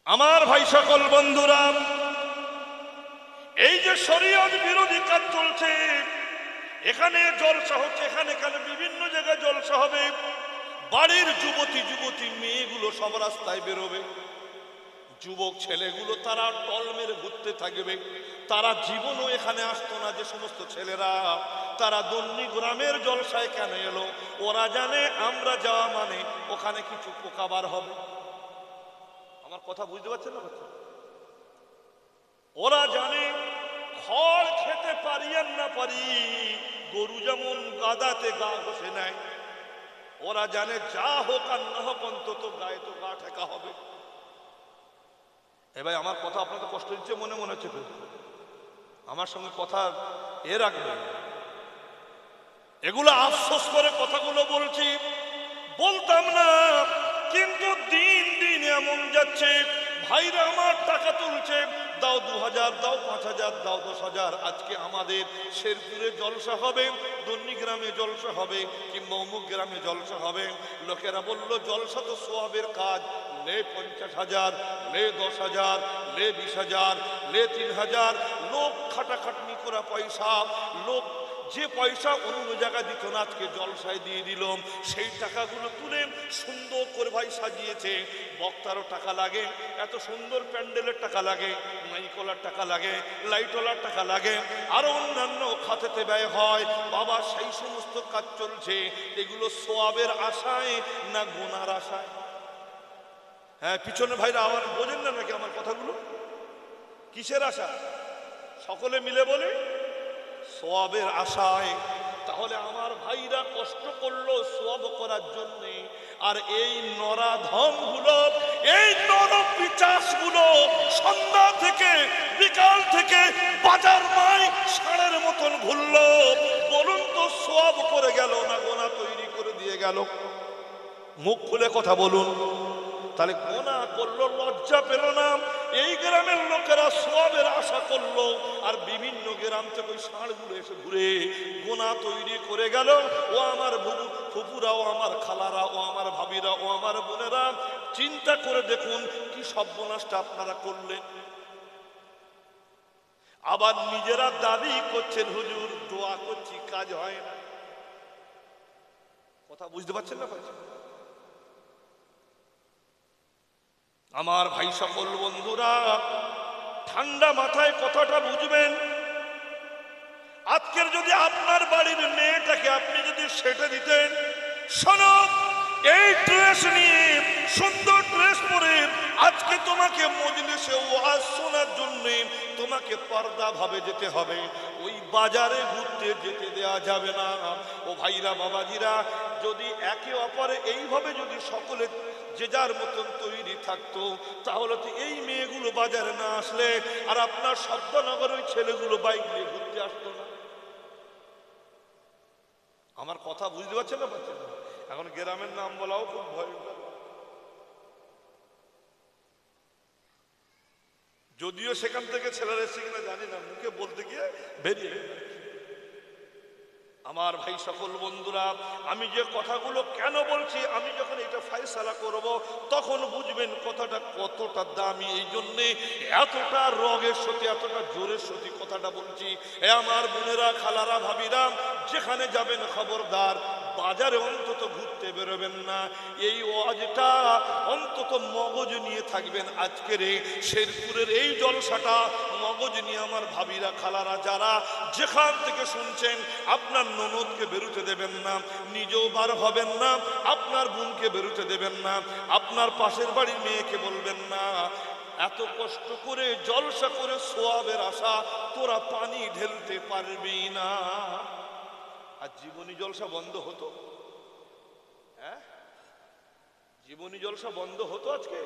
আমার ভাই সকল বন্ধুরা, এই যে শরীয়ত বিরোধী কাজ চলছে, এখানে জলসা হচ্ছে, এখানে বিভিন্ন জায়গায় জলসা হবে, বাড়ির যুবতী মেয়েগুলো সব রাস্তায় বেরোবে, যুবক ছেলেগুলো তারা টল মেরে ঘুরতে থাকবে। তারা জীবনও এখানে আসতো না। যে সমস্ত ছেলেরা তারা দন্নি গ্রামের জলসায় কেন এলো? ওরা জানে আমরা যাওয়া মানে ওখানে কিছু পোকাবার হবে। আমার কথা বুঝতে পারছেন না? ওরা জানে খড় খেতে পারি আর না পারি, গরু যেমন গাদাতে গা ঘষে নেয়, ওরা জানে যা হোক আর না হোক অন্তত গায়ে তো গা ঠেকা হবে। এ ভাই, আমার কথা আপনাদের কষ্ট দিচ্ছে মনে মনে হচ্ছে, আমার সঙ্গে কথা রাখবেন। এগুলো আফসোস করে কথাগুলো বলছি, বলতাম না, কিন্তু দিন দিন এমন যাচ্ছে। ভাইরা আমার টাকা তুলছে, দাও 2000, দাও 5000, দাও 10,000। আজকে আমাদের শেরপুরে জলসা হবে, দন্নি গ্রামে জলসা হবে, কিংবা অমুক গ্রামে জলসা হবে। লোকেরা বলল জলসা তো সোয়াবের কাজ, লে 50,000, লে 10,000, লে 20,000, লে 3,000। লোক খাটাখাটনি করা পয়সা, লোক যে পয়সা অন্য জায়গায় দিত না আজকে জলসায় দিয়ে দিল। সেই টাকাগুলো তুলে সুন্দর করে ভাই সাজিয়েছে। বক্তারও টাকা লাগে, এত সুন্দর প্যান্ডেলের টাকা লাগে, মাইকলার টাকা লাগে, লাইটওয়ালার টাকা লাগে, আরো অন্যান্য খাতেতে ব্যয় হয়। বাবা, সেই সমস্ত কাজ চলছে। এগুলো সোয়াবের আশায় না গুনার আশায়? হ্যাঁ, পিছনে ভাইরা আবার বোঝেন না নাকি আমার কথাগুলো? কিসের আশা? সকলে মিলে বলে সোয়াবের আশায়। তাহলে আমার ভাইরা কষ্ট করলো সোয়াব করার জন্য, আর এই নরাধম গুলো, এই নরপিচাস গুলো সন্ধ্যা থেকে বিকাল থেকে বাজার মাই ষাঁড়ের মতন ঘুরলো। বলুন তো, সোয়াব করে গেল না গোনা তৈরি করে দিয়ে গেল? মুখ খুলে কথা বলুন। তাহলে গোনা করলো, লজ্জা পেল না। এই গ্রামের লোকেরা সোয়াবের আশা করলো, আর বিভিন্ন গ্রাম থেকে ওই ষাঁড়গুলো এসে ঘুরে গোনা তৈরি করে গেল। ও আমার ফুপুরা, ও আমার খালারা, ও আমার ভাবিরা, ও আমার বোনেরা, চিন্তা করে দেখুন কি সর্বনাশটা আপনারা করলেন। আবার নিজেরা দাবি করছেন হুজুর দোয়া করছি, কাজ হয় না। কথা বুঝতে পারছেন না ভাই? আমার ভাই সকল বন্ধুরা, ঠান্ডা মাথায় কথাটা বুঝবেন। আজকের যদি আপনার বাড়ির মেয়েটাকে আপনি যদি সেটে দিতেন, শোনো, এই ড্রেস নিয়ে, সুন্দর ড্রেস পরে আজকে তোমাকে মজলিসে ওয়াজ শোনার জন্য তোমাকে পর্দা ভাবে যেতে হবে, ওই বাজারে ঘুরতে যেতে দেওয়া যাবে না। ও ভাইরা, বাবাজিরা, যদি একে অপরে এইভাবে যদি সকলে যে যার মতন তৈরি থাকতো, তাহলে তো এই মেয়েগুলো বাজারে না আসলে, আর আপনার শব্দনগর ওই ছেলেগুলো বাইক নিয়ে ঘুরতে আসতো না। আমার কথা বুঝতে পারছেন না? পারছেন না? এখন গ্রামের নাম বলাও খুব ভয়ঙ্কর, যদিও সেখান থেকে ছেলেরা এসে কিনা জানি না, মুখে বলতে গিয়ে বেরিয়ে। আমার ভাই সকল বন্ধুরা, আমি যে কথাগুলো কেন বলছি, আমি যখন এটা ফায়সালা করব তখন বুঝবেন কথাটা কতটা দামি। এই জন্যে এতটা রগের সাথে, এতটা জোরের সাথে কথাটা বলছি। এ আমার বোনেরা, খালারা, ভাবিরা, যেখানে যাবেন খবরদার বাজারে অন্তত ঘুরতে বেরোবেন না। এই ওয়াজটা অন্তত মগজ নিয়ে থাকবেন। আজকের এই শেরপুরের এই জলসাটা মগজ নিয়ে আমার ভাবিরা, খালারা, যারা যেখান থেকে শুনছেন, আপনার ননদকে বেরোতে দেবেন না, নিজেও বার হবেন না, আপনার বোনকে বেরোতে দেবেন না, আপনার পাশের বাড়ির মেয়েকে বলবেন না এত কষ্ট করে জলসা করে সোয়াবের আশা তোরা পানি ঢেলতে পারবি না। আর জীবনী জলসা বন্ধ হতো? হ্যাঁ, জীবনী জলসা বন্ধ হতো? আজকে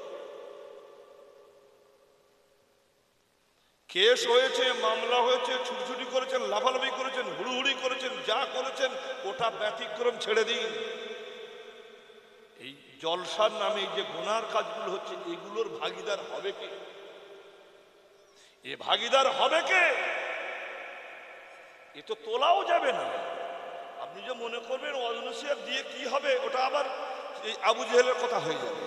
কেস হয়েছে, মামলা হয়েছে, ছুটছুটি করেছেন, লাফালাফি করেছেন, হুড়ুহুড়ি করেছেন, যা করেছেন ওটা ব্যতিক্রম, ছেড়ে দিন। এই জলসার নামে যে গুনার কাজগুলো হচ্ছে, এগুলোর ভাগিদার হবে কে? এ ভাগিদার হবে কে? এ তো তোলাও যাবে না। আপনি যে মনে করবেন ওয়াজ নসিহত দিয়ে কি হবে, ওটা আবার এই আবু জেহেলের কথা হয়ে যাবে।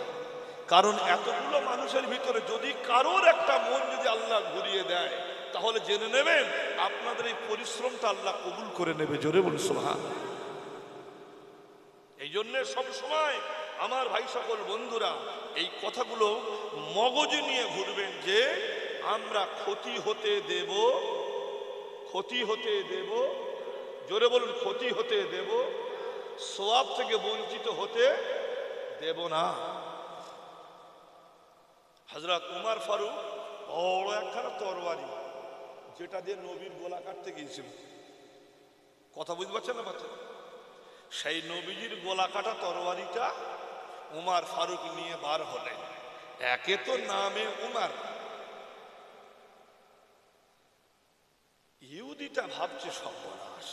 কারণ এতগুলো মানুষের ভিতরে যদি কারোর একটা মন যদি আল্লাহ ঘুরিয়ে দেয়, তাহলে জেনে নেবেন আপনাদের এই পরিশ্রমটা আল্লাহ কবুল করে নেবে। জোরে বলুন সুবহান। এই জন্য সব সময় আমার ভাই সকল বন্ধুরা এই কথাগুলো মগজে নিয়ে ঘুরবেন যে আমরা ক্ষতি হতে দেব, ক্ষতি হতে দেব, জোরে বলুন ক্ষতি হতে দেব, সওয়াব থেকে বঞ্চিত হতে দেব না। হযরত উমর ফারুক বড় একখানা তরবারি, যেটা দিয়ে নবীর গলা কাটতে গিয়েছিল, কথা বুঝতে পারছেন না বাচ্চা? সেই নবীজির গলা কাটা তরবারিটা উমর ফারুক নিয়ে বার হলেন। একে তো নামে উমর, ইহুদিটা ভাবছে সর্বনাশ,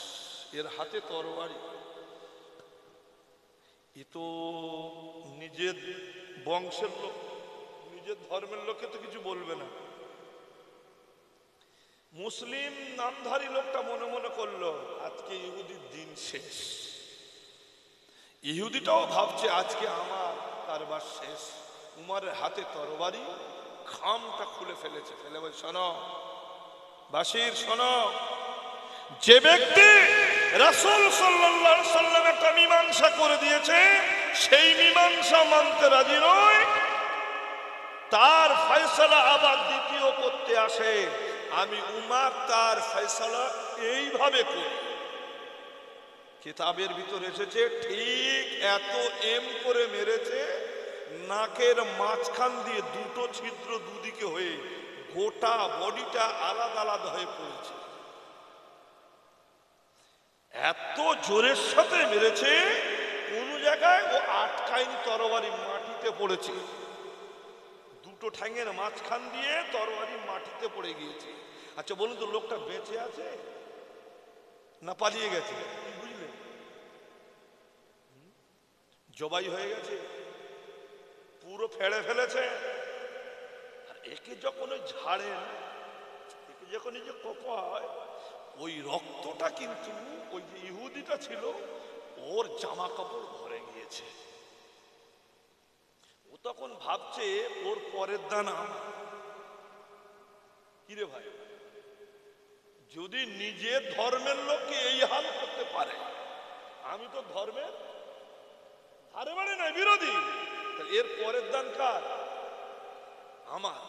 এর হাতে তরবারি, এ তো নিজের বংশের লোক, নিজের ধর্মের লোককে তো কিছু বলবে না। মুসলিম নামধারী লোকটা মনে মনে করলো আজকে ইহুদির দিন শেষ। ইহুদিটাও ভাবছে আজকে আমার কারবার শেষ। উমরের হাতে তরবারি, খামটা খুলে ফেলেছে, ফেলে বলে শোনো বাশির শোনো, যে ব্যক্তি রাসূল সাল্লাল্লাহু আলাইহি ওয়াসাল্লাম একটা মীমাংসা করে দিয়েছে, সেই মীমাংসা মানতে রাজি নয়, তার ফয়সালা আবার দ্বিতীয় করতে আসে, আমি উমর তার ফয়সালা এইভাবে করি। কিতাবের ভিতরে এসেছে ঠিক এত এম করে মেরেছে, নাকের মাঝখান দিয়ে দুটো ছিদ্র দুদিকে হয়ে গোটা বডিটা আলাদা আলাদা হয়ে পড়েছে। এত জোরের সাথে মেরেছে, কোন জায়গায় ও আটকায়নি, তরবারি মাটিতে পড়েছে, দুটো ঠ্যাঙের মাঝখান দিয়ে তরবারি মাটিতে পড়ে গিয়েছে। আচ্ছা বলুন তো, লোকটা বেঁচে আছে না পালিয়ে গেছে? বুঝলেন, জবাই হয়ে গেছে, পুরো ফেড়ে ফেলেছে। আর একে যখন ওই ঝাড়েন, একে যখন এই যে কোপায়, ওই রক্তটা কিন্তু ওই যে ইহুদিটা ছিল ওর জামা কাপড় ভরে গিয়েছে। ও তখন ভাবছে ওর পরের দান আমার। কিরে ভাই, যদি নিজের ধর্মের লোককে এই হাল করতে পারে, আমি তো ধর্মের ধারে বাড়ি নাই, বিরোধী, এর পরের দান কার? আমার।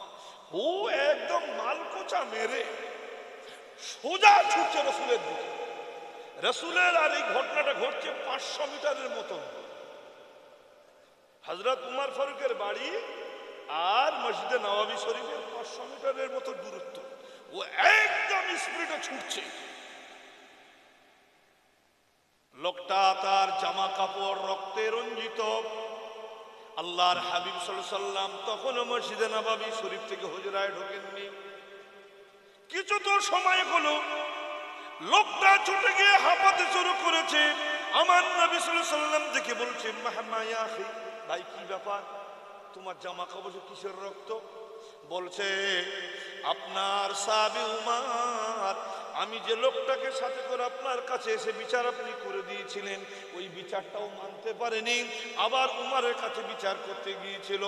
ও একদম মালকোচা মেরে সোজা ছুটছে রসুলের দিকে। রসুলের আর এই ঘটনাটা ঘটছে 500 মিটারের মতো। হযরত উমর ফারুকের বাড়ি আর মসজিদে নববী শরীফের 500 মিটারের মতো দূরত্ব। ও একদম স্পিডে ছুটছে। লোকটা তার জামা কাপড় রক্তে রঞ্জিত। আল্লাহর হাবিব সাল্লাল্লাহু আলাইহি ওয়াসাল্লাম তখনও মসজিদে নববী শরীফ থেকে হুজরায় ঢোকেননি। কিছু তো সময় হলো, লোকটা ছুটে গিয়ে হাঁপাতে শুরু করেছে। আমার নবী সাল্লাল্লাহু আলাইহি ওয়াসাল্লাম দেখে বলছে, মাহমা ইয়া আখি, ভাই কি ব্যাপার, তোমার জামা কাপড়ে কিসের রক্ত? বলছে, আপনার সাহাবী উমর, আমি যে লোকটাকে সাথে করে আপনার কাছে এসে বিচার আপনি করে দিয়েছিলেন, ওই বিচারটাও মানতে পারেনি, আবার উমরের কাছে বিচার করতে গিয়েছিল,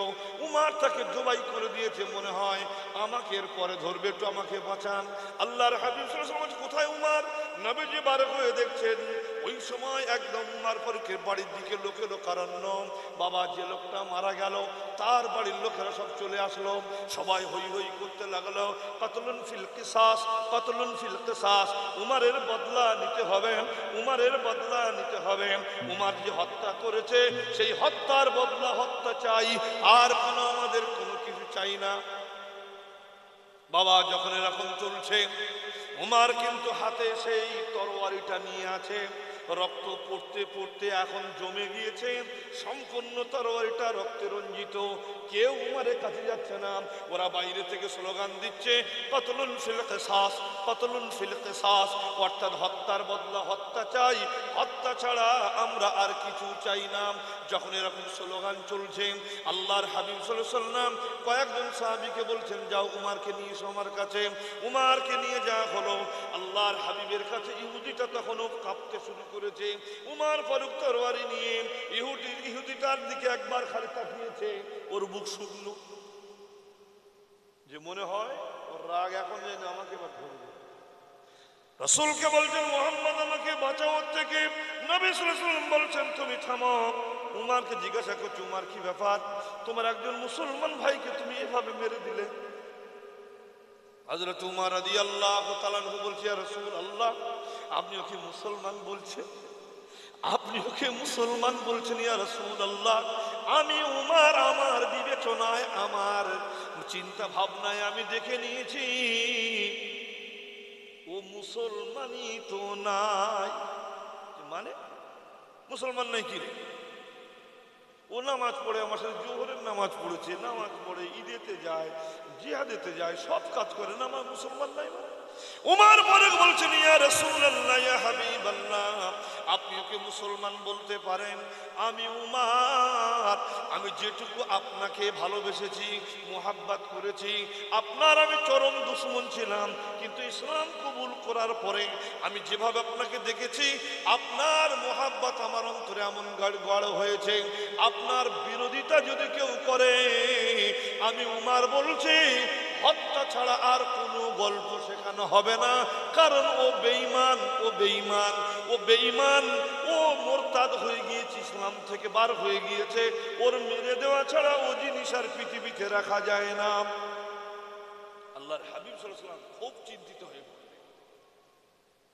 উমর তাকে জবাই করে দিয়েছে, মনে হয় আমাকে এর পরে ধরবে, একটু আমাকে বাঁচান। আল্লাহর হাবিব সাল্লাল্লাহু আলাইহি ওয়াসাল্লাম, কোথায় উমর? নবীজি বার হয়ে দেখছেন, ওই সময় একদম উমর ফারুকের বাড়ির দিকে লোকের কারণ্য। বাবা, যে লোকটা মারা গেল তার বাড়ির লোকেরা সব চলে আসলো, সবাই হই হই করতে লাগলো, কাতলুন ফিল কিসাস, কাতলুন ফিল কিসাস, উমরের বদলা নিতে হবে, উমরের বদলা নিতে হবে। উমর যে হত্যা করেছে সেই হত্যার বদলা হত্যা চাই, আর কোনো আমাদের কোনো কিছু চাই না। বাবা, যখন এরকম চলছে, উমর কিন্তু হাতে সেই তরবারিটা নিয়ে আছে, রক্ত পড়তে পড়তে এখন জমে গিয়েছে, সম্পূর্ণ তরবারিটা রক্তে রঞ্জিত। কেউ উমরের কাছে যাচ্ছে না, ওরা বাইরে থেকে স্লোগান দিচ্ছে, কতলুন ফিল কিসাস, কতলুন ফিল কিসাস, অর্থাৎ হত্যার বদলা হত্যা চাই, হত্যা ছাড়া আমরা আর কিছু চাই না। যখন এরকম স্লোগান চলছে, আল্লাহর হাবিব সাল্লাল্লাহু আলাইহি ওয়াসাল্লাম কয়েকজন সাহাবীকে বলছেন, যাও উমরকে নিয়ে এসো আমার কাছে। উমরকে নিয়ে যাওয়া হলো। আল্লাহর হাবিবের কাছে ইহুদিটা তখনও কাঁপতে শুরু করেছে। উমার ফারুক তরবারি নিয়ে ইহুদিটার দিকে একবার খালি তাকিয়েছে, ওর বুক শুকনো, যে মনে হয় ওর রাগ এখন যেন আমাকে বা ধরবে। রাসূলকে বলছেন মুহাম্মদ আমাকে বাঁচাও ওর থেকে। নবী সাল্লাল্লাহু আলাইহি ওয়াসাল্লাম বলছেন তুমি থামো। উমারকে জিজ্ঞাসা করছে, উমার কি ব্যাপার, তোমার একজন মুসলমান ভাইকে তুমি এভাবে মেরে দিলে? হযরত উমর রাদিয়াল্লাহু তাআলা আনহু বলছে, ইয়া রাসূলুল্লাহ, আপনি ওকে মুসলমান বলছেন? আপনি ওকে মুসলমান বলছেন ইয়া রাসূলুল্লাহ? আমি উমর আমার বিবেচনায়, আমার চিন্তা ভাবনায় আমি দেখে নিয়েছি ও মুসলমানই তো নাই। মানে মুসলমান নাই কি রে? ও নামাজ পড়ে, আমার সাথে জোহরের নামাজ পড়েছে, নামাজ পড়ে, ঈদেতে যায়, জিহাদেতে যায়, সব কাজ করে না, আমার মুসলমান নাই মানে? উমর ফারুক বলছেন, ইয়া রাসূলুল্লাহ, ইয়া হাবিবাল্লাহ, আপনি ওকে মুসলমান বলতে পারেন। আমি উমর, আমি যেটুকু আপনাকে ভালোবেসেছি, মুহাব্বত করেছি, আপনার আমি চরম দুশমন ছিলাম, কিন্তু ইসলাম কবুল করার পরে আমি যেভাবে আপনাকে দেখেছি, আপনার মুহাব্বত আমার অন্তরে এমন গাঢ় হয়েছে, আপনার বিরোধিতা যদি কেউ করে, আমি উমর বলছি হত্যা ছাড়া আর কোনো গল্প শেখানো হবে না, কারণ ও বেঈমান, ও বেঈমান, ও বেঈমান, ও মুরতাদ হয়ে গিয়েছে, ইসলাম থেকে বার হয়ে গিয়েছে, ওর মেরে দেওয়া ছাড়া ও জিনিস আর পৃথিবীতে রাখা যায় না। আল্লাহর হাবিব সাল্লাল্লাহু আলাইহি ওয়াসাল্লাম খুব চিন্তিত হয়ে পড়লেন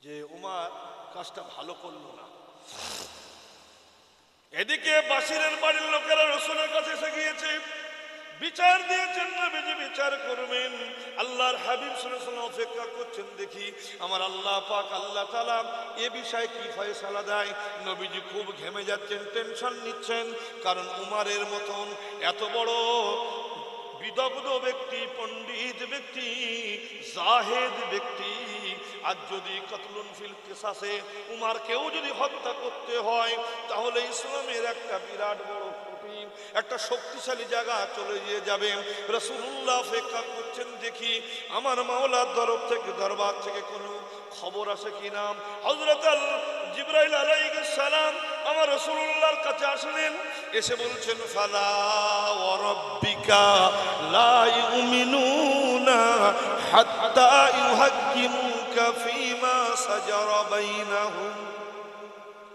যে উমর কাজটা ভালো করলো না। এদিকে বাশিরের বাড়ির লোকেরা রাসূলের কাছে এসে গিয়েছে, বিচার দিয়েছেন, নবীজি বিচার করবেন। আল্লাহর হাবিব সাল্লাল্লাহু আলাইহি ওয়াসাল্লাম অপেক্ষা করছেন, দেখি আমার আল্লাহ পাক আল্লাহ তাআলা এ বিষয়ে কি ফয়সালা দেয়। নবীজি খুব ঘেমে যাচ্ছেন, টেনশন নিচ্ছেন, কারণ উমরের মতন এত বড় বিদগ্ধ ব্যক্তি, পণ্ডিত ব্যক্তি, জাহেদ ব্যক্তি, আর যদি কতলুন ফিল কিসাসে উমরকেও যদি হত্যা করতে হয়, তাহলে ইসলামের একটা বিরাট বড় একটা শক্তিশালী জায়গা চলে গিয়ে যাবে। রাসূলুল্লাহ অপেক্ষা করছেন, দেখি আমার মাওলার দরবার থেকে কোনো খবর আসে কিনা। হযরত জিবরাইল আলাইহিস সালাম আমার রাসূলুল্লাহর কাছে আসলেন, এসে বলছেন, ফালা ওয়া রাব্বিকা লা ইউমিনুনা হাত্তা ইউহাক্কিমুকা ফীমা সাজারা বাইনাহুম।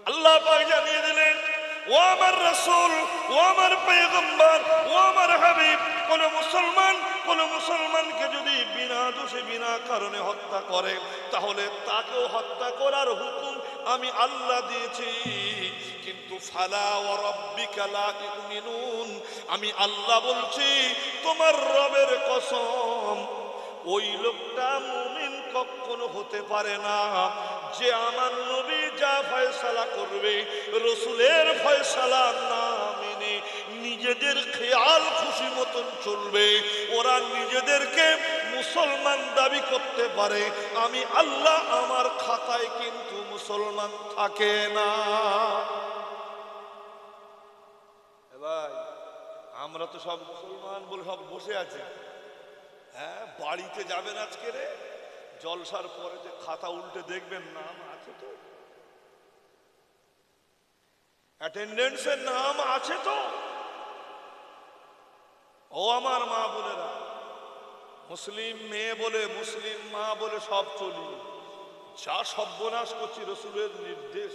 আল্লাহ পাক জানিয়ে দিলেন, ও আমার রাসূল, ও আমার পয়গম্বর, ও আমার হাবিব, কোন মুসলমানকে যদি বিনা দোষে বিনা কারণে হত্যা করে, তাহলে তাকেও হত্যা করার হুকুম আমি আল্লাহ দিয়েছি। কিন্তু ফালা ওয়া রাব্বিকা লা ইউমিনুন, আমি আল্লাহ বলছি, তোমার রবের কসম, ওই লোকটা মুমিন কখনো হতে পারে না যে আমার নবী যা ফয়সালা করবে, রাসূলের ফয়সালা না মেনে নিজেদের খেয়াল খুশি মতন চলবে। ওরা নিজেদেরকে মুসলমান দাবি করতে পারে, আমি আল্লাহ আমার খাতায় কিন্তু মুসলমান থাকে না। ভাই, আমরা তো সব মুসলমান বলে সব বসে আছি। হ্যাঁ, বাড়িতে যাবেন আজকে রে, জলসার পরে যে খাতা উল্টে দেখবেন নাম আছে তো, অ্যাটেন্ডেন্সের নাম আছে তো। ও আমার মা বোনেরা, মুসলিম মেয়ে বলে, মুসলিম মা বলে সব চলি, যা সর্বনাশ করছি রাসূলের নির্দেশ।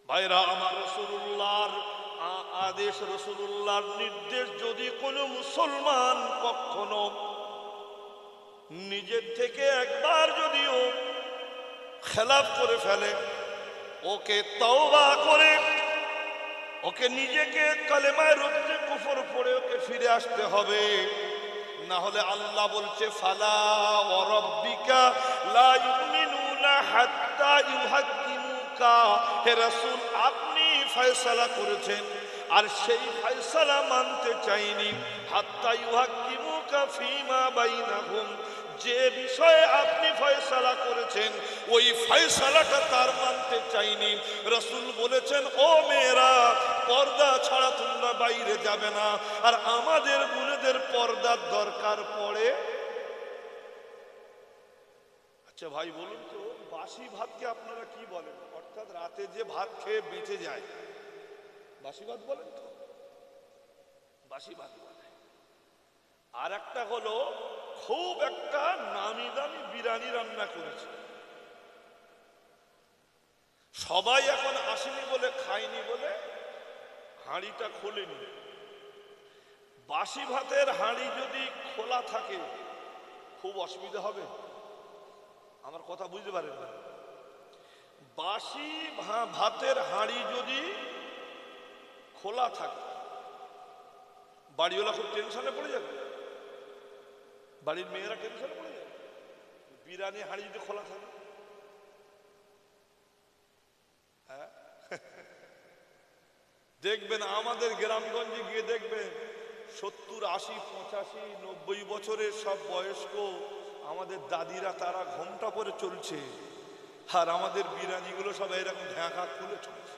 ভাইরা আমার, রাসূলুল্লাহর আদেশ, রাসূলুল্লাহর নির্দেশ যদি কোনো মুসলমান কখনো নিজের থেকে একবার যদিও খেলাফ করে ফেলে, ওকে তওবা করে, ওকে নিজেকে কালেমায় রুদ্রে কুফর পড়ে ওকে ফিরে আসতে হবে। না হলে আল্লাহ বলছে, ফালা ওয়া রাব্বিকা লা ইউমিনুনা হাত্তা ইউহাক্কিমুকা, হে রাসূল আপনি ফয়সালা করেছেন আর সেই ফয়সালা মানতে চাইনি। হাত্তা ইউহাক্কিমুকা ফীমা বাইনাহুম, যে বিষয়ে আপনি ফয়সালা করেছেন ওই ফয়সালাটা তার মানতে চাইনি। রাসূল বলেছেন, ও মেয়েরা, পর্দা ছাড়া তোমরা বাইরে যাবে না। আর আমাদের বোনেদের পর্দার দরকার পড়ে। আচ্ছা ভাই বলুন তো, বাসি ভাতকে আপনারা কি বলেন? অর্থাৎ রাতে যে ভাত খেয়ে বেঁচে যায়, বাসি ভাত বলেন তো? বাসি ভাত বলে। আর একটা হলো খুব একটা নামি দামি বিরিয়ানি রান্না করেছে, সবাই এখন আসেনি বলে, খায়নি বলে হাঁড়িটা খোলেনি। বাসি ভাতের হাঁড়ি যদি খোলা থাকে খুব অসুবিধা হবে। আমার কথা বুঝতে পারেন না? বাসি ভাতের হাঁড়ি যদি খোলা থাকে বাড়িওয়ালা খুব টেনশনে পড়ে যাবে, বাড়ির মেয়েরা টেনশনে পড়ে যাবে। বিরিয়ানি হাঁড়ি যদি খোলা থাকে, হ্যাঁ দেখবেন আমাদের গ্রামগঞ্জে গিয়ে দেখবেন 70, 80, 85, 90 বছরের সব বয়স্ক আমাদের দাদিরা তারা ঘোমটা পরে চলছে, আর আমাদের বিরিয়ানিগুলো সব এরকম ঢাকা খুলে চলছে।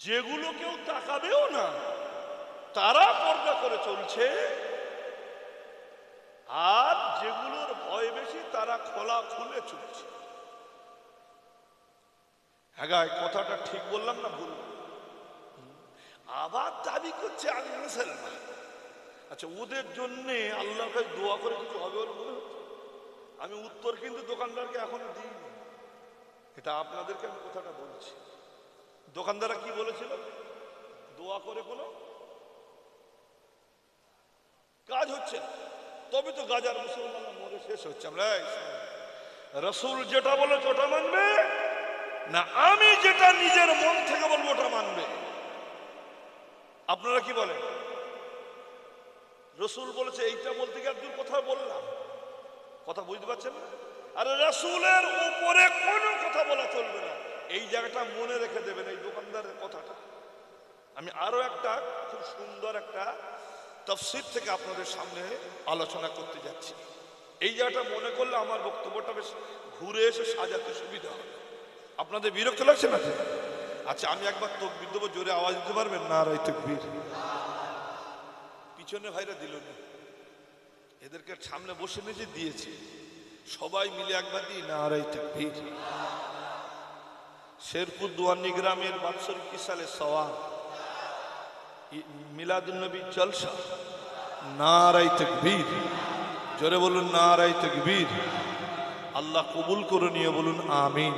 যেগুলো কেউ তাকাবেও না তারা পর্দা করে চলছে, আর যেগুলোর ভয় বেশি তারা খোলা খুলে চলছে। হ্যাঁ, কথাটা ঠিক বললাম না ভুল? আবার দাবি করছে আমি মুসলমান। আচ্ছা, ওদের জন্য আল্লাহর কাছে দোয়া করে কিছু হবে বলে মনে হচ্ছে? আমি উত্তর কিন্তু দোকানদারকে এখনো দিইনি, এটা আপনাদেরকে আমি কথাটা বলছি। দোকানদাররা কি বলেছিল? দোয়া করে কোনো কাজ হচ্ছে না, তবে তো গাজার মুসলমানরা মরে শেষ হচ্ছে। আমরা রাসূল যেটা বলেছে ওটা মানবে না, আমি যেটা নিজের মন থেকে বলবো ওটা মানবে? আপনারা কি বলেন? রাসূল বলেছে এইটা বলতে গিয়ে একদম কথা বললাম, কথা বুঝতে পারছেন না? আর রাসূলের উপরে কোনো কথা বলা চলবে না, এই জায়গাটা মনে রেখে দেবেন, এই দোকানদারের কথাটা। আমি আরো একটা খুব সুন্দর একটা তাফসীর থেকে আপনাদের সামনে আলোচনা করতে যাচ্ছি। এই জায়গাটা মনে করলে আমার বক্তব্যটা বেশ ঘুরে এসে সাজাতে সুবিধা হবে। আপনাদের বিরক্ত লাগছে না? আচ্ছা, আমি একবার তাকবীর দেবো, জোরে আওয়াজ দিতে পারবেন? নারায়ে তাকবীর। পিছনে ভাইরা দিল না, এদেরকে সামনে বসে নিয়ে দিয়েছে, সবাই মিলে একবার দিই নারায়ে তাকবীর। শেরপুর দুয়ানি গ্রামের বাৎসরিক ইসালে সওয়াব মিলাদুন নবী জলসা, নারায়ে তাকবীর। জোরে বলুন নারায়ে তাকবীর। আল্লাহ কবুল করে নিয়ে বলুন আমিন।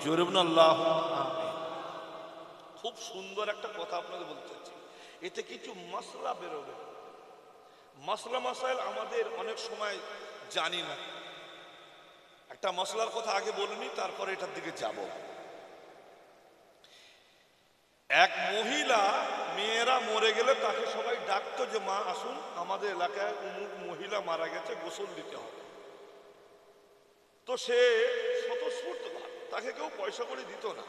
জোরে বলুন আল্লাহুম্মা আমিন। খুব সুন্দর একটা কথা আপনাদের বলতে চাচ্ছি, এতে কিছু মাসলা বেরোবে। মাসলা মাসাইল আমাদের অনেক সময় জানি না। একটা মশলার কথা আগে বলিনি, তারপরে এটার দিকে যাব। এক মহিলা, মেয়েরা মরে গেলে তাকে সবাই ডাকতো যে মা আসুন, আমাদের এলাকায় অমুক মহিলা মারা গেছে, গোসল দিতে হবে। তো সে স্বতঃস্ফূর্ত, তাকে কেউ পয়সা করে দিত না,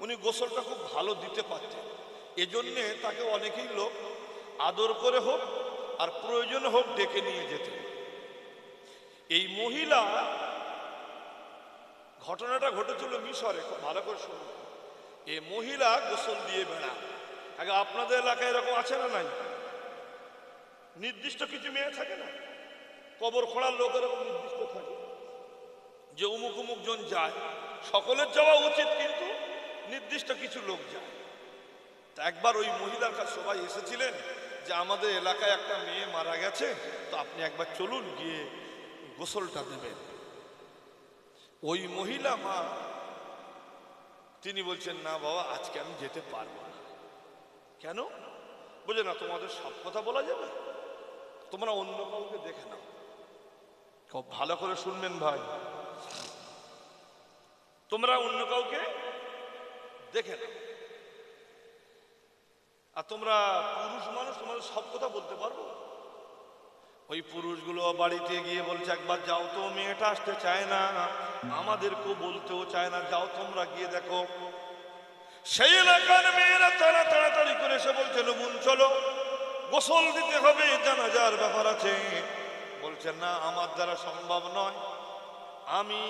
উনি গোসলটা খুব ভালো দিতে পারতেন। এজন্যে তাকে অনেকেই লোক আদর করে হোক আর প্রয়োজন হোক ডেকে নিয়ে যেতেন। এই মহিলা, ঘটনাটা ঘটেছিল মিশরে, খুব ভালো করে শুনুন। এই মহিলা গোসল দিয়ে বেড়ান। আগে আপনাদের এলাকায় এরকম আছে না নাই? নির্দিষ্ট কিছু মেয়ে থাকে না, কবর খোঁড়ার লোক এরকম নির্দিষ্ট থাকে যে অমুক অমুক জন যায়। সকলের যাওয়া উচিত, কিন্তু নির্দিষ্ট কিছু লোক যায়। তা একবার ওই মহিলার কাছে সবাই এসেছিলেন যে আমাদের এলাকায় একটা মেয়ে মারা গেছে, তো আপনি একবার চলুন, গিয়ে গোসলটা দেবেন। ওই মহিলা মা, তিনি বলছেন না বাবা, আজকে আমি যেতে পারবো না। কেন? বলছে না, তোমাদের সব কথা বলা যাবে, তোমরা অন্য কাউকে দেখে নাও। খুব ভালো করে শুনবেন ভাই, তোমরা অন্য কাউকে দেখে নাও। আর তোমরা পুরুষ মানুষ, তোমাদের সব কথা বলতে পারবো? ওই পুরুষগুলো বাড়িতে গিয়ে বলছে একবার যাও তো, মেয়েটা আসতে চায় না, আমাদেরকেও বলতেও চায় না, যাও তোমরা গিয়ে দেখো। সেই এলাকার মেয়েরা তারা তাড়াতাড়ি করে এসে বলছে বোন চলো, গোসল দিতে হবে, জানাজার ব্যাপার আছে। বলছে না, আমার দ্বারা সম্ভব নয়, আমি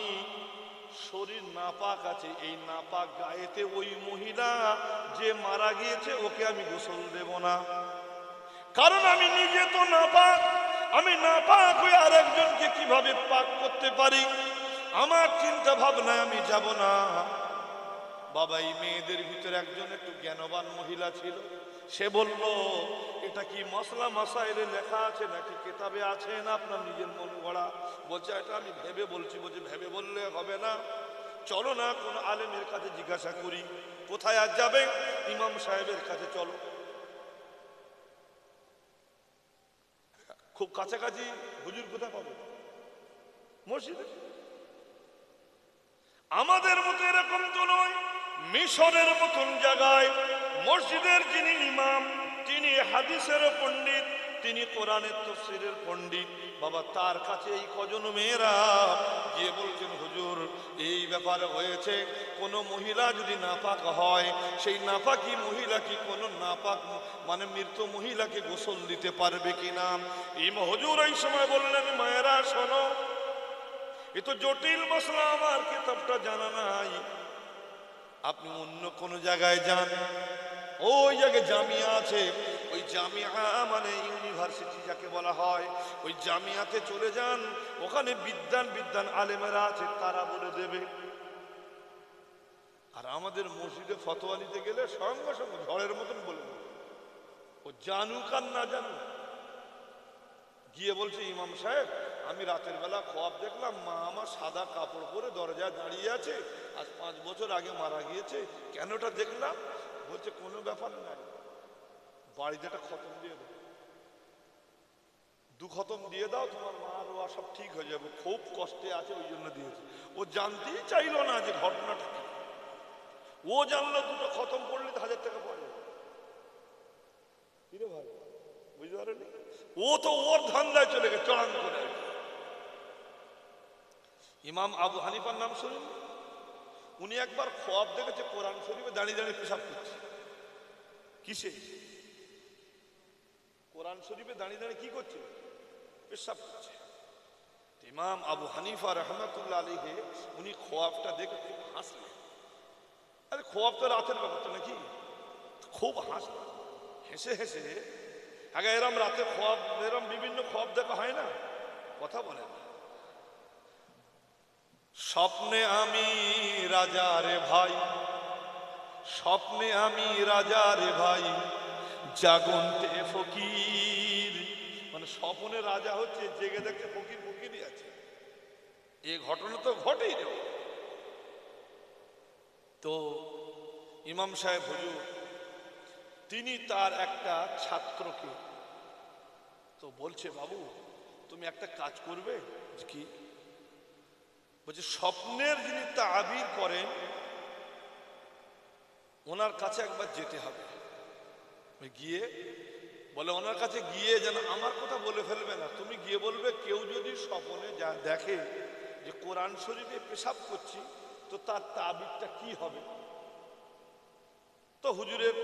শরীর নাপাক আছে, এই নাপাক গায়েতে ওই মহিলা যে মারা গিয়েছে ওকে আমি গোসল দেব না, কারণ আমি নিজে তো নাপাক, আমি না পাক হয়ে আর একজনকে কিভাবে পাক করতে পারি? আমার চিন্তা ভাবনায় আমি যাব না। বাবা, এই মেয়েদের ভিতরে একজন একটু জ্ঞানবান মহিলা ছিল। সে বলল, এটা কি মশলা মাসাইলে লেখা আছে নাকি কিতাবে আছে না আপনার নিজের মন গড়া? বলছে এটা আমি ভেবে বলছি। বলছে ভেবে বললে হবে না, চলো না কোন আলেমের কাছে জিজ্ঞাসা করি। কোথায় আজ যাবে? ইমাম সাহেবের কাছে চলো। খুব কাছাকাছি হুজুর কোথায় পাবো? মসজিদে। আমাদের মতো এরকম তো নয়, মিশরের মতন জায়গায় মসজিদের যিনি ইমাম, তিনি হাদিসের পণ্ডিত, তিনি কোরআনের তাফসীরের পণ্ডিত। বাবা, তার কাছে এই কজন মেয়েরা গিয়ে বলছেন, হুজুর এই ব্যাপারে হয়েছে, কোনো মহিলা যদি নাপাক হয়, সেই নাপাকি মহিলা কি কোনো নাপাক মানে মৃত মহিলাকে গোসল দিতে পারবে কিনা? হুজুর এই সময় বললেন, মায়েরা শোনো, এ তো জটিল মশলা, আমার কিতাবটা জানা নাই। আপনি অন্য কোন জায়গায় যান, ওই জায়গায় জামিয়া আছে, ওই জামিয়া মানে ইউনিভার্সিটি যাকে বলা হয়, ওই জামিয়াতে চলে যান। ওখানে বিদ্যান আলেমেরা আছে, তারা বলে দেবে। আর আমাদের মসজিদে ফতোয়া নিতে গেলে সঙ্গে সঙ্গে ঝড়ের মতন বলে দেবে, ও জানুক আর না জানুক। গিয়ে বলছে, ইমাম সাহেব আমি রাতের বেলা খোয়াব দেখলাম, মা আমার সাদা কাপড় পরে দরজায় দাঁড়িয়ে আছে, আজ 5 বছর আগে মারা গিয়েছে, কেনটা দেখলাম? বলছে কোনো ব্যাপার নাই, বাড়িতে একটা খতম দিয়ে দাও, 2 খতম দিয়ে দাও, তোমার মা রোয়া সব ঠিক হয়ে যাবে, খুব কষ্টে আছে ওই জন্য দিয়েছে। ও জানতেই চাইলো না যে ঘটনাটা কি। ও জানলো 2টো খতম পড়লে 1000 টাকা পাওয়া যাবে। কিরে ভাই, বুঝতে পারেনি? ও তো ওর ধান্দায় চলে গেছে চড়ান করে। ইমাম আবু হানিফার নাম শুনুন, উনি একবার খোয়াব দেখেছে কোরআন শরীফে দাঁড়িয়ে দাঁড়িয়ে পেশাব করছে। কিসে? কোরআন শরীফে দাঁড়িয়ে দাঁড়িয়ে কি করছে? পেশাব করছে। ইমাম আবু হানিফা রহমাতুল্লাহ আলাইহি উনি খোয়াবটা দেখে খুব হাসলেন। আরে খোয়াব তো রাতের ব্যাপারটা নাকি? খুব হাসলেন, হেসে হেসে। আগে এরম রাতে খোয়াব, এরম বিভিন্ন খোয়াব দেখা হয় না, কথা বলেন। স্বপ্নে আমি রাজা রে ভাই, স্বপ্নে আমি রাজা রে ভাই, জাগন্তে ফকির। মানে স্বপ্নে রাজা হচ্ছে, জেগে দেখতে ফকির ফকিরই আছে। এই ঘটনা তো ঘটেই রে। তো ইমাম সাহেব হুজুর তিনি তার একটা ছাত্রকে তো বলছে, বাবু তুমি একটা কাজ করবে। কি? বলছে স্বপ্নের যিনি তাবির করেন ওনার কাছে একবার যেতে হবে। গিয়ে বলে, ওনার কাছে গিয়ে যেন আমার কথা বলে ফেলবে না, তুমি গিয়ে বলবে কেউ যদি স্বপ্নে যা দেখে যে কোরআন শরীফে পেশাব করছি, তো তার তাবিরটা কি হবে। তো হুজুরের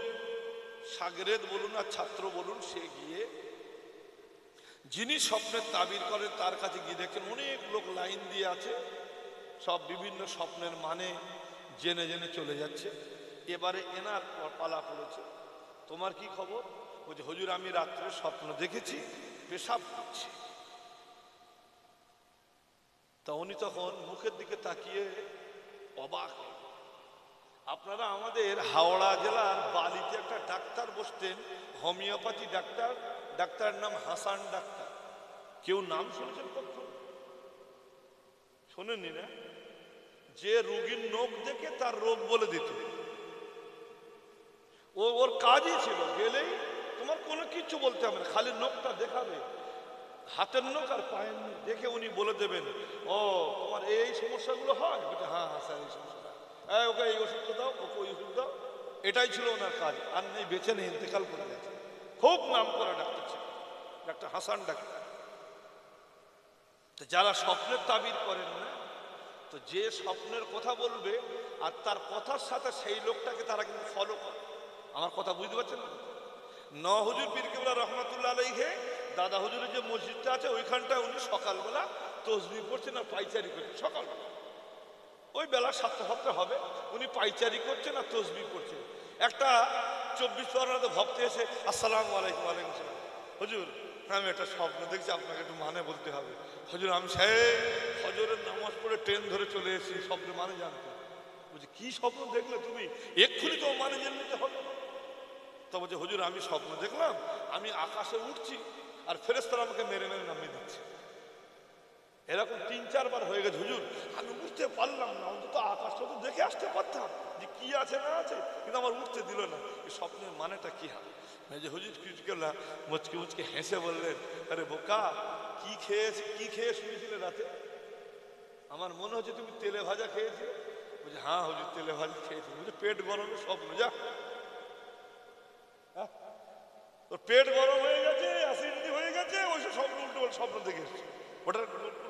শাগরেদ বলুন আর ছাত্র বলুন, সে গিয়ে যিনি স্বপ্নের তাবির করেন তার কাছে গিয়ে দেখেন অনেক লোক লাইন দিয়ে আছে, সব বিভিন্ন স্বপ্নের মানে জেনে জেনে চলে যাচ্ছে। এবারে এনার পালা পড়েছে, তোমার কি খবর? বলছে, হুজুর আমি রাত্রে স্বপ্ন দেখেছি পেশাব করছি। তা উনি তখন মুখের দিকে তাকিয়ে অবাক। আপনারা আমাদের হাওড়া জেলার বালিতে একটা ডাক্তার বসতেন, হোমিওপ্যাথি ডাক্তার, ডাক্তারের নাম হাসান ডাক্তার। কেউ নাম শুনেছেন কখন? শোনেননি না? যে রোগীর নখ দেখে তার রোগ বলে দিত। ওর কাজই ছিল, গেলেই তোমার কোনো কিছু বলতে হবে না, খালি নখটা দেখাবে, হাতের নখ আর পায়ের নখ দেখে উনি বলে দেবেন, ও তোমার এই সমস্যাগুলো হয়। হ্যাঁ হ্যাঁ স্যার এই সমস্যাটা, ওকে এই ওষুধটা দাও, ওকে ওই ওষুধ দাও। এটাই ছিল ওনার কাজ। আর নেই, বেছে নেই, ইন্তেকাল করে গেছে। খুব নাম করা ডাক্তার ছিল, ডাক্তার হাসান ডাক্তার। যারা স্বপ্নের তাবির করেন না, তো যে স্বপ্নের কথা বলবে আর তার কথার সাথে সেই লোকটাকে তারা কিন্তু ফলো করে। আমার কথা বুঝতে পারছেন না? হুজুর পীর কেবলা রহমাতুল্লাহ আলাইহি দাদা হুজুরের যে মসজিদটা আছে ওইখানটায় উনি সকালবেলা তসবিহ পড়ছেন আর পাইচারি করছেন। সকালবেলা ওই বেলা 7টা হবে, উনি পাইচারি করছেন আর তসবিহ পড়ছেন। একটা 24 পরগনাতে ভক্ত এসে আসসালামু আলাইকুম। ওয়ালাইকুম আসসালাম। হুজুর আমি একটা স্বপ্ন দেখছি, আপনাকে একটু মানে বলতে হবে। হুজুর আমি সেই ফজরের নামাজ পড়ে ট্রেন ধরে চলে এসেছি, স্বপ্নের মানে জানতে। বলছি কি স্বপ্ন দেখলে তুমি, এক্ষুনি তো মানে জেনে নিতে হবে। তা বলছে হুজুর আমি স্বপ্ন দেখলাম আমি আকাশে উঠছি আর ফেরেশতারা আমাকে মেরে মেরে নামিয়ে দিচ্ছে। এরকম 3-4 বার হয়ে গেছে হুজুর, আমি উঠতে পারলাম না, অন্তত আকাশটা তো দেখে আসতে পারতাম যে কি আছে না আছে, কিন্তু আমার উঠতে দিল না। এই স্বপ্নের মানেটা কি হবে? যে হুজুর কিছু করলাম, মুচকে মুচকে হেসে বললেন, আরে বোকা, কি খেয়ে শুয়েছিলে রাতে? আমার মনে হচ্ছে তুমি তেলে ভাজা খেয়েছিলে। বলছে হ্যাঁ হুজুর তেলে ভাজা খেয়েছি। বলছে পেট গরমের স্বপ্ন, যা তোর পেট গরম হয়ে গেছে, অ্যাসিডিটি হয়ে গেছে, ওইসব স্বপ্ন উল্টো স্বপ্ন দেখে এসছে। ওটার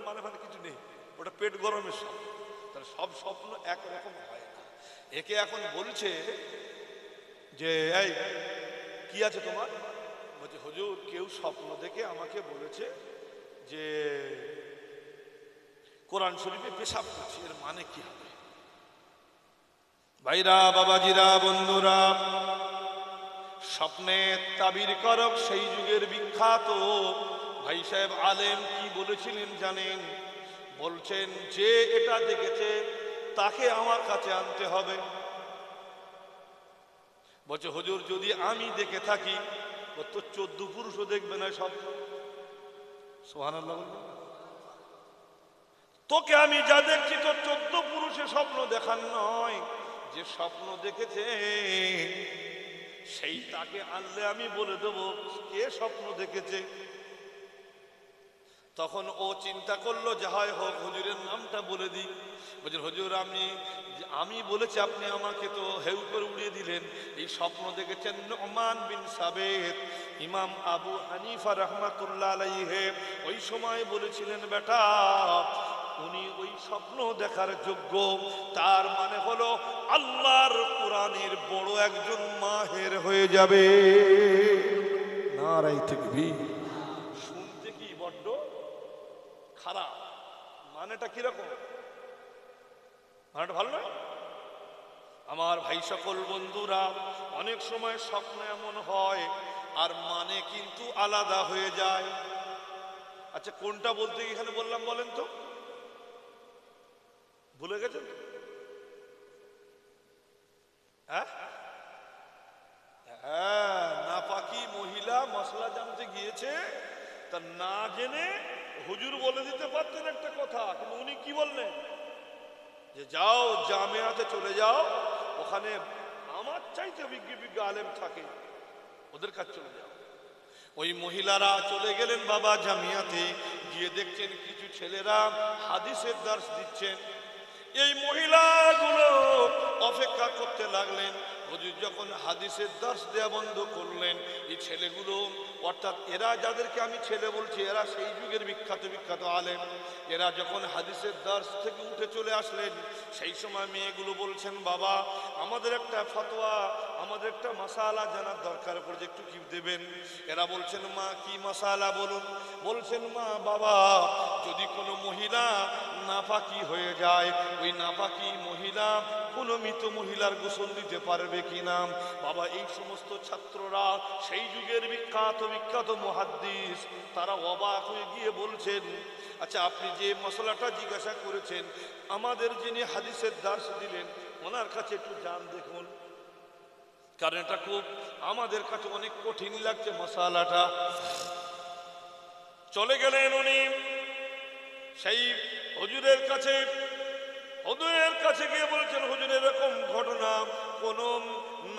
মানে কিছু নেই, ওটা পেট গরমের স্বপ্ন। তাহলে সব স্বপ্ন একরকম হয় না। একে এখন বলছে যে এই কি আছে তোমার? বলছে হুজুর কেউ স্বপ্ন দেখে আমাকে বলেছে যে কোরআন শরীফে পেশাব করছে, এর মানে কি হবে? ভাইরা, বাবাজিরা, বন্ধুরা, স্বপ্নের তাবির করক সেই যুগের বিখ্যাত ভাই সাহেব আলেম কি বলেছিলেন জানেন? বলছেন যে এটা দেখেছে তাকে আমার কাছে আনতে হবে। বলছে হুজুর যদি আমি দেখে থাকি, ও তো 14 পুরুষও দেখবে না সব। সুবহানাল্লাহ। তোকে আমি যা দেখছি তো 14 পুরুষে স্বপ্ন দেখার নয়, যে স্বপ্ন দেখেছে সেই তাকে আনলে আমি বলে দেবো কে স্বপ্ন দেখেছে। তখন ও চিন্তা করলো যে হয় হোক হুজুরের নামটা বলে দিই। বলছেন হুজুর আমি বলেছি, আপনি আমাকে তো হেউ করে উড়িয়ে দিলেন। এই স্বপ্ন দেখেছেন নুমান বিন সাবেত। ইমাম আবু হানিফা রাহমাতুল্লাহ আলাইহি ওই সময় বলেছিলেন বেটা উনি ওই স্বপ্ন দেখার যোগ্য। তার মানে হলো আল্লাহর কোরআনের বড় একজন মাহের হয়ে যাবে। নারায়ে তাকবীর। শুনতে কি বড্ড খারাপ, মানেটা কিরকম? মানেটা ভালো নয়। আমার ভাই সকল বন্ধুরা, অনেক সময় স্বপ্ন এমন হয় আর মানে কিন্তু আলাদা হয়ে যায়। আচ্ছা কোনটা বলতে এখানে বললাম বলেন তো? ভুলে গেছেন? হ্যাঁ, নাপাকি মহিলা মশলা জানতে গিয়েছে, তা না জেনে হুজুর বলে দিতে পারতেন একটা কথা, কিন্তু উনি কি বললেন যে যাও জামিয়াতে চলে যাও, ওখানে আমার চাইতে বিজ্ঞ আলেম থাকে, ওদের কাছে চলে যাও। ওই মহিলারা চলে গেলেন বাবা জামিয়াতে, গিয়ে দেখছেন কিছু ছেলেরা হাদিসের দার্স দিচ্ছেন। এই মহিলাগুলো অপেক্ষা করতে লাগলেন। হুজুর যখন হাদিসের দার্স দেয়া বন্ধ করলেন, এই ছেলেগুলো, অর্থাৎ এরা যাদেরকে আমি ছেলে বলছি, এরা সেই যুগের বিখ্যাত আলেম, এরা যখন হাদিসের দার্স থেকে উঠে চলে আসলেন, সেই সময় মেয়েগুলো বলছেন বাবা আমাদের একটা ফতোয়া, আমাদের একটা মাসালা জানার দরকার পড়ছে, একটু কি দেবেন? এরা বলছেন মা কি মাসালা বলুন? বলছেন মা বাবা যদি কোনো মহিলা নাপাকি হয়ে যায়, ওই নাপাকি মহিলা কোনো মৃত মহিলার গোসল দিতে পারবে কিনা? বাবা এই সমস্ত ছাত্ররা সেই যুগের বিখ্যাত মুহাদ্দিস, তারা অবাক হয়ে গিয়ে বলছেন আচ্ছা আপনি যে মশলাটা জিজ্ঞাসা করেছেন, আমাদের যিনি হাদিসের দার্স দিলেন ওনার কাছে একটু যান দেখুন, কারণ এটা খুব আমাদের কাছে অনেক কঠিন লাগছে মশালাটা। চলে গেলেন উনি সেই হুজুরের কাছে। হুজুরের কাছে গিয়ে বলছেন হুজুর এরকম ঘটনা, কোন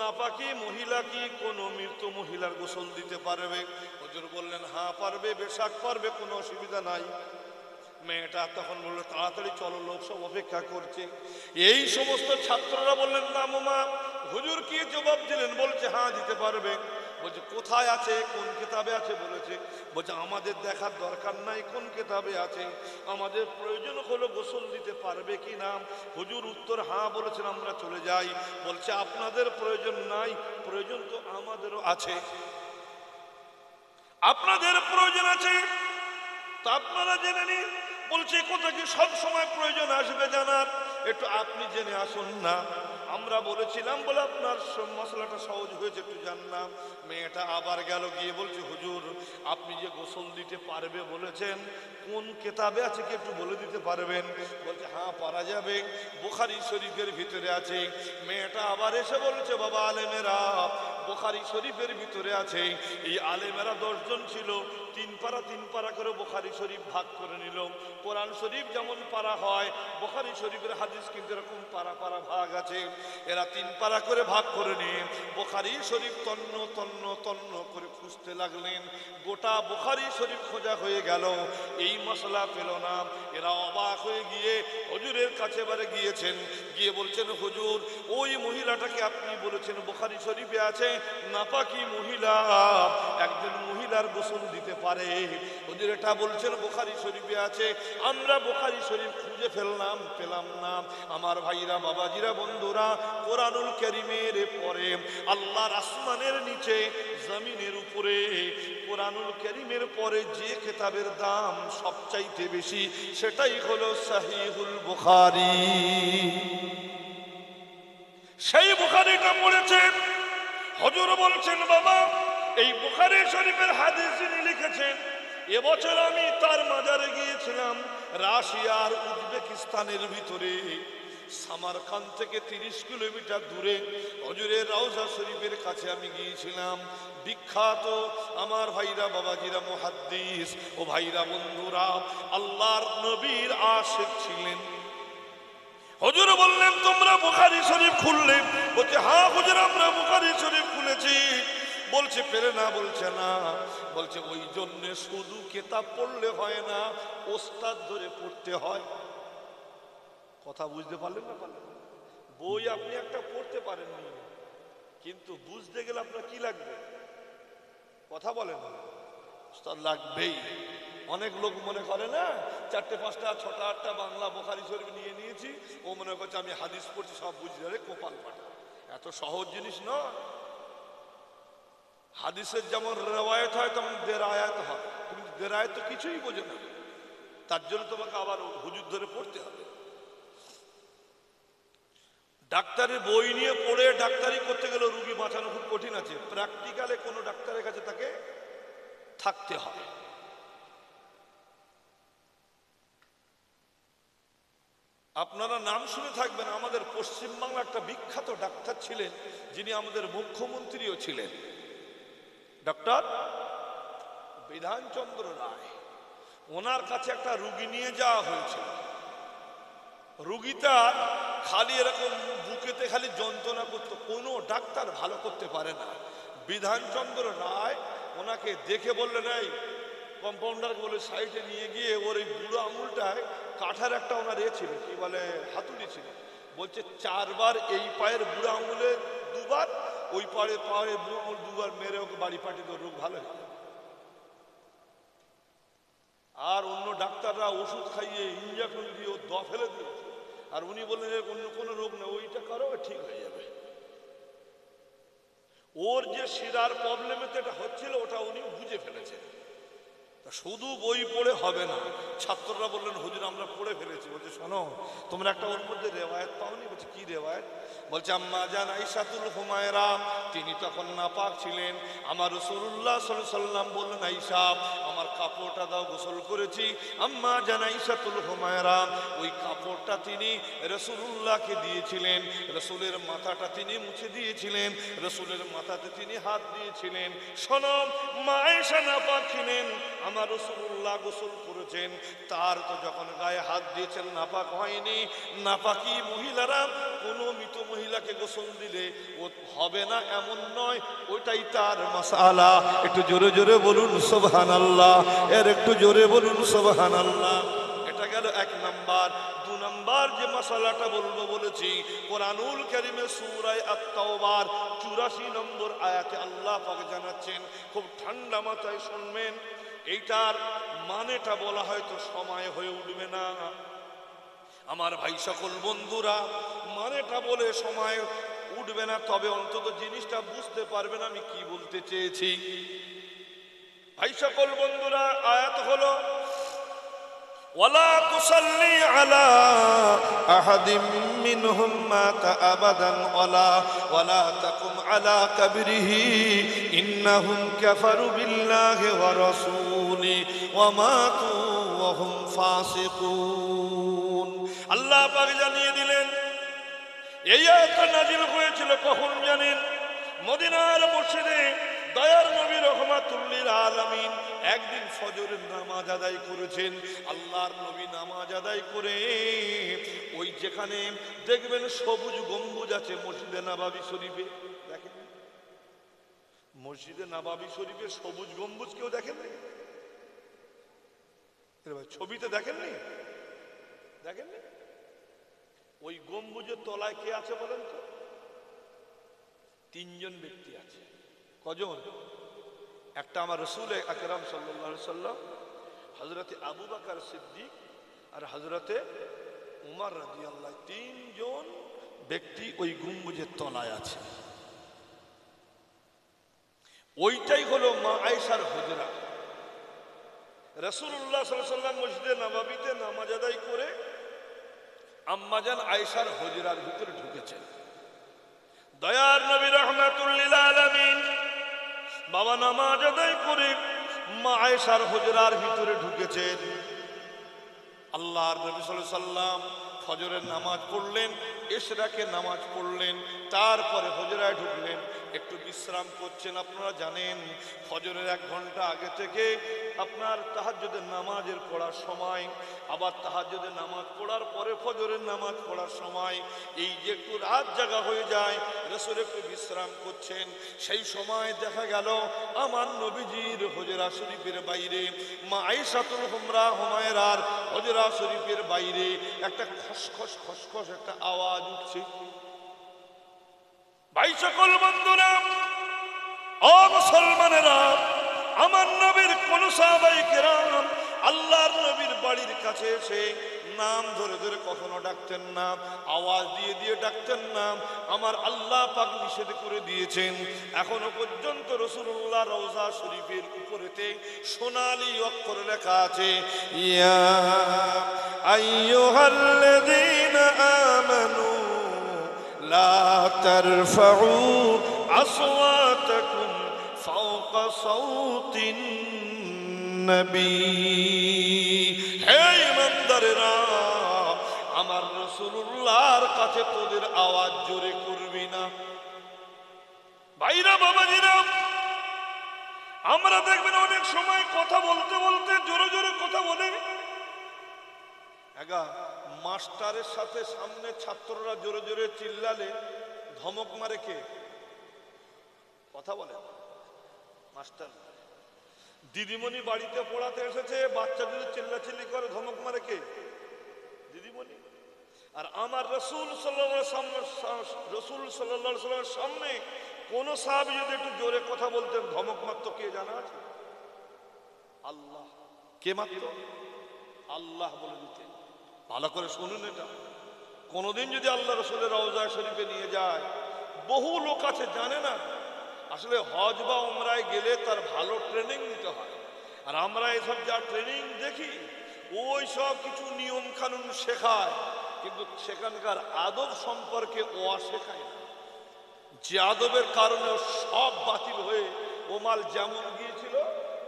নাপাকি মহিলা কি কোনো মৃত মহিলার গোসল দিতে পারবে? হুজুর বললেন হ্যাঁ পারবে, বেশাক পারবে, কোনো অসুবিধা নাই। মেয়েটা তখন বললো তাড়াতাড়ি চলো, লোক সব অপেক্ষা করছে। এই সমস্ত ছাত্ররা বললেন না মামা। হুজুর কি জবাব দিলেন? বলছে হ্যাঁ দিতে পারবে। বলছে কোথায় আছে, কোন কিতাবে আছে? বলেছে, বলছে আমাদের দেখার দরকার নাই কোন কিতাবে আছে, আমাদের প্রয়োজন হলো গোসল দিতে পারবে কি না। হুজুর উত্তর হ্যাঁ বলেছেন, আমরা চলে যাই। বলছে আপনাদের প্রয়োজন নাই, প্রয়োজন তো আমাদেরও আছে। আপনাদের প্রয়োজন আছে তা আপনারা জেনে নিন। বলছে কথা কি সব সময় প্রয়োজন আসবে জানার? একটু আপনি জেনে আসুন না। আমরা বলেছিলাম বলে আপনার মশলাটা সহজ হয়েছে, একটু জানলাম। মেয়েটা আবার গেল, গিয়ে বলছে হুজুর আপনি যে গোসল দিতে পারবে বলেছেন, কোন কেতাবে আছে কি একটু বলে দিতে পারবেন? বলছে হ্যাঁ পারা যাবে, বুখারী শরীফের ভিতরে আছে। মেয়েটা আবার এসে বলছে বাবা আলেমেরা, বুখারী শরীফের ভিতরে আছে। এই আলেমেরা 10 জন ছিল, 3 পারা করে বুখারী শরীফ ভাগ করে নিল। কোরআন শরীফ যেমন পারা হয়, বুখারী শরীফের হাদিস কিন্তু এরকম পারা ভাগ আছে। এরা 3 পারা করে ভাগ করে নিয়ে বুখারী শরীফ তন্ন করে খুঁজতে লাগলেন। গোটা বুখারী শরীফ খোঁজা হয়ে গেল, এই মশলা পেল না। এরা অবাক হয়ে গিয়ে হুজুরের কাছে বারে গিয়েছেন, গিয়ে বলছেন হুজুর ওই মহিলাটাকে আপনি বলেছেন বুখারী শরীফে আছে, নাপাকি মহিলা, একজন মহিলার গোসল দিতে পারে। হুজুর এটা বলছেন বুখারী শরীফে আছে, আমরা বুখারী শরীফ খুঁজে ফেললাম, পেলাম না। আমার ভাইরা, বাবাজিরা, বন্ধুরা, কোরআনুল কারীমের পরে আল্লাহর আসমানের নিচে জমিনের উপরে কোরআনুল কারীমের পরে যে কিতাবের দাম সবচাইতে বেশি সেটাই হলো সহিহুল বুখারী। সেই বুখারীটা পড়েছে। হুজুর বলছেন বাবা এই বুখারী শরীফের হাদিস যিনি লিখেছেন, এবছর আমি তার মাজারে গিয়েছিলাম রাশিয়ার উজবেকিস্তানের ভিতরে, সামারকান্দ থেকে 30 কিলোমিটার দূরে হুজুরের রওজা শরীফের কাছে আমি গিয়েছিলাম। বিখ্যাত আমার ভাইরা, বাবাজিরা, মুহাদ্দিস ও ভাইরা, বন্ধুরা, আল্লাহর নবীর আশিক ছিলেন। হুজুর বললেন তোমরা বুখারী শরীফ খুললে? বলছে হ্যাঁ হুজুর আমরা বুখারী শরীফ খুলেছি। বলছে পেরে না? বলছে না। বলছে ওই জন্য শুধু কিতাব পড়লে হয় না, ওস্তাদ ধরে পড়তে হয়। কথা বুঝতে পারলেন না? পারলেন? বই আপনি একটা পড়তে পারেননি, কিন্তু বুঝতে গেলে আপনার কি লাগবে? কথা বলেন, ওস্তাদ লাগবেই। অনেক লোক মনে করে না 4টে 5টা 6টা 8টা বাংলা বুখারী শরীফ নিয়ে নিয়েছি, ও মনে করছে আমি হাদিস পড়ছি সব বুঝি। আরে কপাল ফাটা, এত সহজ জিনিস নয়। হাদিসের যেমন রেওয়ায়েত হয় তেমন দেরায়াত হয়। তুমি দেরায়াত তো কিছুই বোঝো না, তার জন্য তোমাকে আবার হুজুর ধরে পড়তে হবে। ডাক্তারের বই নিয়ে পড়ে ডাক্তারি করতে গেলে রুগী বাঁচানো খুব কঠিন আছে। প্র্যাকটিক্যালে কোনো ডাক্তারের কাছে তাকে থাকতে হবে। আপনারা নাম শুনে থাকবেন, আমাদের পশ্চিমবাংলা একটা বিখ্যাত ডাক্তার ছিলেন, যিনি আমাদের মুখ্যমন্ত্রীও ছিলেন, ডক্টর বিধানচন্দ্র রায়। ওনার কাছে একটা রুগী নিয়ে যাওয়া হয়েছিল। রুগীটা খালি এরকম বুকেতে খালি যন্ত্রণা করতো, কোনো ডাক্তার ভালো করতে পারে না। বিধানচন্দ্র রায় ওনাকে দেখে বললেন, এই কম্পাউন্ডারকে বলে সাইডে নিয়ে গিয়ে ওর এই বুড়ো আঙুলটায় কাঠার একটা ওনার ছিল, কি বলে হাতুড়ি ছিল। বলছে 4 বার এই পায়ের বুড়ো আঙুলে 2 বার, ওই পায়ে বুড়ো আঙুল 2 বার মেরে ওকে বাড়ি পাঠিয়ে দেওয়ার রোগ ভালো হয়ে। আর অন্য ডাক্তাররা ওষুধ খাইয়ে ইঞ্জেকশন দিয়ে ও ফেলে দিয়েছে, আর উনি বললেন অন্য কোনো রোগ নেই, ওইটা করো ঠিক হয়ে যাবে। ওর যে শিরার প্রবলেমেতে এটা হচ্ছিল ওটা উনি বুঝে ফেলেছেন। শুধু বই পড়ে হবে না। ছাত্ররা বললেন হুজুর আমরা পড়ে ফেলেছি। বলছে শোনো, তোমরা একটা ওর মধ্যে রেওয়ায়েত পাওনি? বলছে কি রেওয়ায়েত? বলছে আম্মা জান আয়েশাতুল হুমায়রা, তিনি তখন নাপাক ছিলেন। আমার রাসূলুল্লাহ সাল্লাল্লাহু আলাইহি সাল্লাম বললেন, আয়েশা আমার কাপড়টা দাও, গোসল করেছি। আম্মা জান আয়েশাতুল হুমায়রা ওই কাপড়টা তিনি রাসূলুল্লাহকে দিয়েছিলেন, রাসূলের মাথাটা তিনি মুছে দিয়েছিলেন, রাসূলের মাথাতে তিনি হাত দিয়েছিলেন। শোনো, মা আয়েশা নাপাক ছিলেন, আমার রাসূলুল্লাহ গোসল করেছেন, তার তো যখন গায়ে হাত দিয়েছেন নাপাক হয়নি। নাপাকি মহিলারা কোনো মৃত মহিলাকে গোসল দিলে ও হবে না এমন নয়, ওইটাই তার মাসআলা। একটু জোরে জোরে বলুন সুবহানাল্লাহ, এর একটু জোরে বলুন সুবহানাল্লাহ। এটা গেল 1 নাম্বার। 2 নাম্বার যে মাসালাটা বলবো বলেছি, কোরআনুল কারীমে সূরা আত-তাওবার 84 নম্বর আয়াতে আল্লাহ পাক জানাচ্ছেন, খুব ঠান্ডা মাথায় শুনবেন। এইটার মানেটা বলা হয়তো সময় হয়ে উঠবে না আমার ভাই সকল বন্ধুরা, মানেটা বলে সময় উঠবে না, তবে অন্তত জিনিসটা বুঝতে পারবেন আমি কি বলতে চেয়েছি। ভাই সকল বন্ধুরা, আয়াত হলো ওয়ালা তুসাল্লি আলা আহাদিম মিনহুম মাতা আবাদান ওয়ালা তাকুম আলা কবরিহি ইন্নাহুম কাফারু বিল্লাহি ওয়া রাসূলি ওয়া মাতু ওয়া হুম ফাসিকুন। আল্লাহ পাক জানিয়ে দিলেন, এই আয়াতটা নাযিল হয়েছিল কখন জানেন? মদিনার মসজিদে দয়ার নবী রহমাতুল লিল আলামিন একদিন ফজরের নামাজ আদায় করেছেন। আল্লাহর নবী নামাজ আদায় করে ওই যেখানে দেখবেন সবুজ গম্বুজ আছে মসজিদে নববী শরীফে, দেখেন মসজিদে নববী শরীফে সবুজ গম্বুজ কেউ দেখেননি? ছবিতে দেখেননি? দেখেননি? ওই গম্বুজের তলায় কে আছে বলেন তো? তিনজন ব্যক্তি আছে। কজন? একটা আমার রাসূল আকরাম সাল্লাল্লাহু আলাইহি সাল্লাম, হযরতে আবু বকর সিদ্দিক আর হযরতে উমর রাদিয়াল্লাহু, তিনজন ব্যক্তি ওই গম্বুজের তলায় আছে। ওইটাই হলো মা আয়েশার হুজরা। রাসূলুল্লাহ সাল্লাল্লাহু আলাইহি সাল্লাম মসজিদে নববীতে নামাজ আদায় করে আম্মাজান আয়েশার হুজরার ভিতরে ঢুকেছেন। দয়ার নবী রহমাতুল লিল আলামিন বাবা নামাজ আদায় করে মা আয়েশার হুজরার ভিতরে ঢুকেছেন। আল্লাহর নবী সাল্লাল্লাহু আলাইহি সাল্লাম ফজরের নামাজ পড়লেন, ইশরাকের নামাজ পড়লেন, তারপরে হুজরায় ঢুকলেন, একটু বিশ্রাম করছেন। আপনারা জানেন ফজরের 1 ঘন্টা আগে থেকে আপনার তাহাজ্জুদের নামাজের পড়ার সময়, আবার তাহাজ্জুদের নামাজ পড়ার পরে ফজরের নামাজ পড়ার সময়, এই যে একটু রাত জাগা হয়ে যায়, রাসূল একটু বিশ্রাম করছেন। সেই সময় দেখা গেল আমার নবীজির হুজরা শরীফের বাইরে, মা আয়েশাতুল হুমায়রার হুজরা শরীফের বাইরে একটা খসখস খসখস একটা আওয়াজ উঠছে। ভাই সকল বন্ধুরা, ও মুসলমানেরা, আমার নবীর কোন সাহাবায়ে কেরাম আল্লাহর নবীর বাড়ির কাছে এসে নাম ধরে ধরে কখনো ডাকতেন না, আওয়াজ দিয়ে দিয়ে ডাকতেন না। আমার আল্লাহ পাক নিষেধ করে দিয়েছেন। এখনো পর্যন্ত রাসূলুল্লাহ রওজা শরীফের উপরেতে সোনালী অক্ষরে লেখা আছে, ইয়া আইয়ুহাল্লাযীনা আমানু লা তারফাউ আসওয়াতাকুম ফাওকা সাওতিন নবী। হে ইমানদারেরা, আমার রাসূলুল্লাহর কাছে তোদের আওয়াজ জোরে করবি না। ভাইরা বাবাজিরা, আমরা দেখবেন অনেক সময় কথা বলতে বলতে জোরে জোরে কথা বলে। মাস্টারের সাথে সামনে ছাত্ররা জোরে জোরে চিল্লালে ধমক মারে কে? কথা বলে মাস্টার। দিদিমণি বাড়িতে পড়াতে এসেছে, বাচ্চা যদি চিল্লাচিল্লি করে ধমক মারে কে? দিদিমণি। আর আমার রাসূল সাল্লাল্লাহু আলাইহি সাল্লামের সামনে কোন সাহাবী যদি একটু জোরে কথা বলতেন ধমক মারত কে জানা আছে? আল্লাহ। কে মারত? আল্লাহ বলে দিতেন। ভালো করে শুনুন, এটা কোনদিন যদি আল্লাহ রাসূলের রওজা শরীফে নিয়ে যায়, বহু লোক আছে জানে না। আসলে হজ বা উমরায় গেলে তার ভালো ট্রেনিং নিতে হয়। আর আমরা এসব যা ট্রেনিং দেখি, ওই সব কিছু নিয়ম কানুন শেখায়, কিন্তু সেখানকার আদব সম্পর্কে শেখায় না। যে আদবের কারণে সব বাতিল হয়ে ও মাল যেমন গিয়েছিল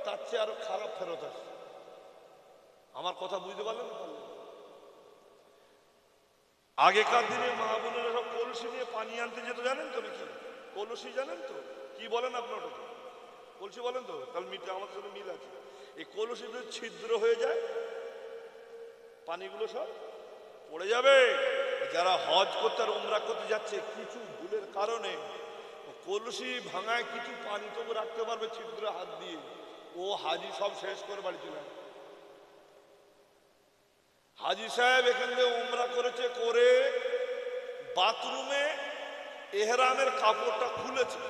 তার চেয়ে আরো খারাপ ফেরত আসে। আমার কথা বুঝতে পারলেন? আগেকার দিনে মা বোনেরা সব কলসি নিয়ে পানি আনতে যেত, জানেন তো নাকি? কলসি জানেন তো কি বলেন আপনারা? কলসি বলেন তো? তাহলে আমাদের সাথে মিল আছে। এই কলসিতে ছিদ্র হয়ে যায়, পানিগুলো সব পড়ে যাবে। যারা হজ করতে আর উমরা করতে যাচ্ছে, কিছু ভুলের কারণে কলসি ভাঙায় কিছু পানি তবু রাখতে পারবে ছিদ্র হাত দিয়ে, ও হাজি সব শেষ করে বাড়ি চলে যায়। হাজি সাহেব এখান থেকে উমরা করেছে, করে বাথরুমে এহরামের কাপড়টা খুলেছে।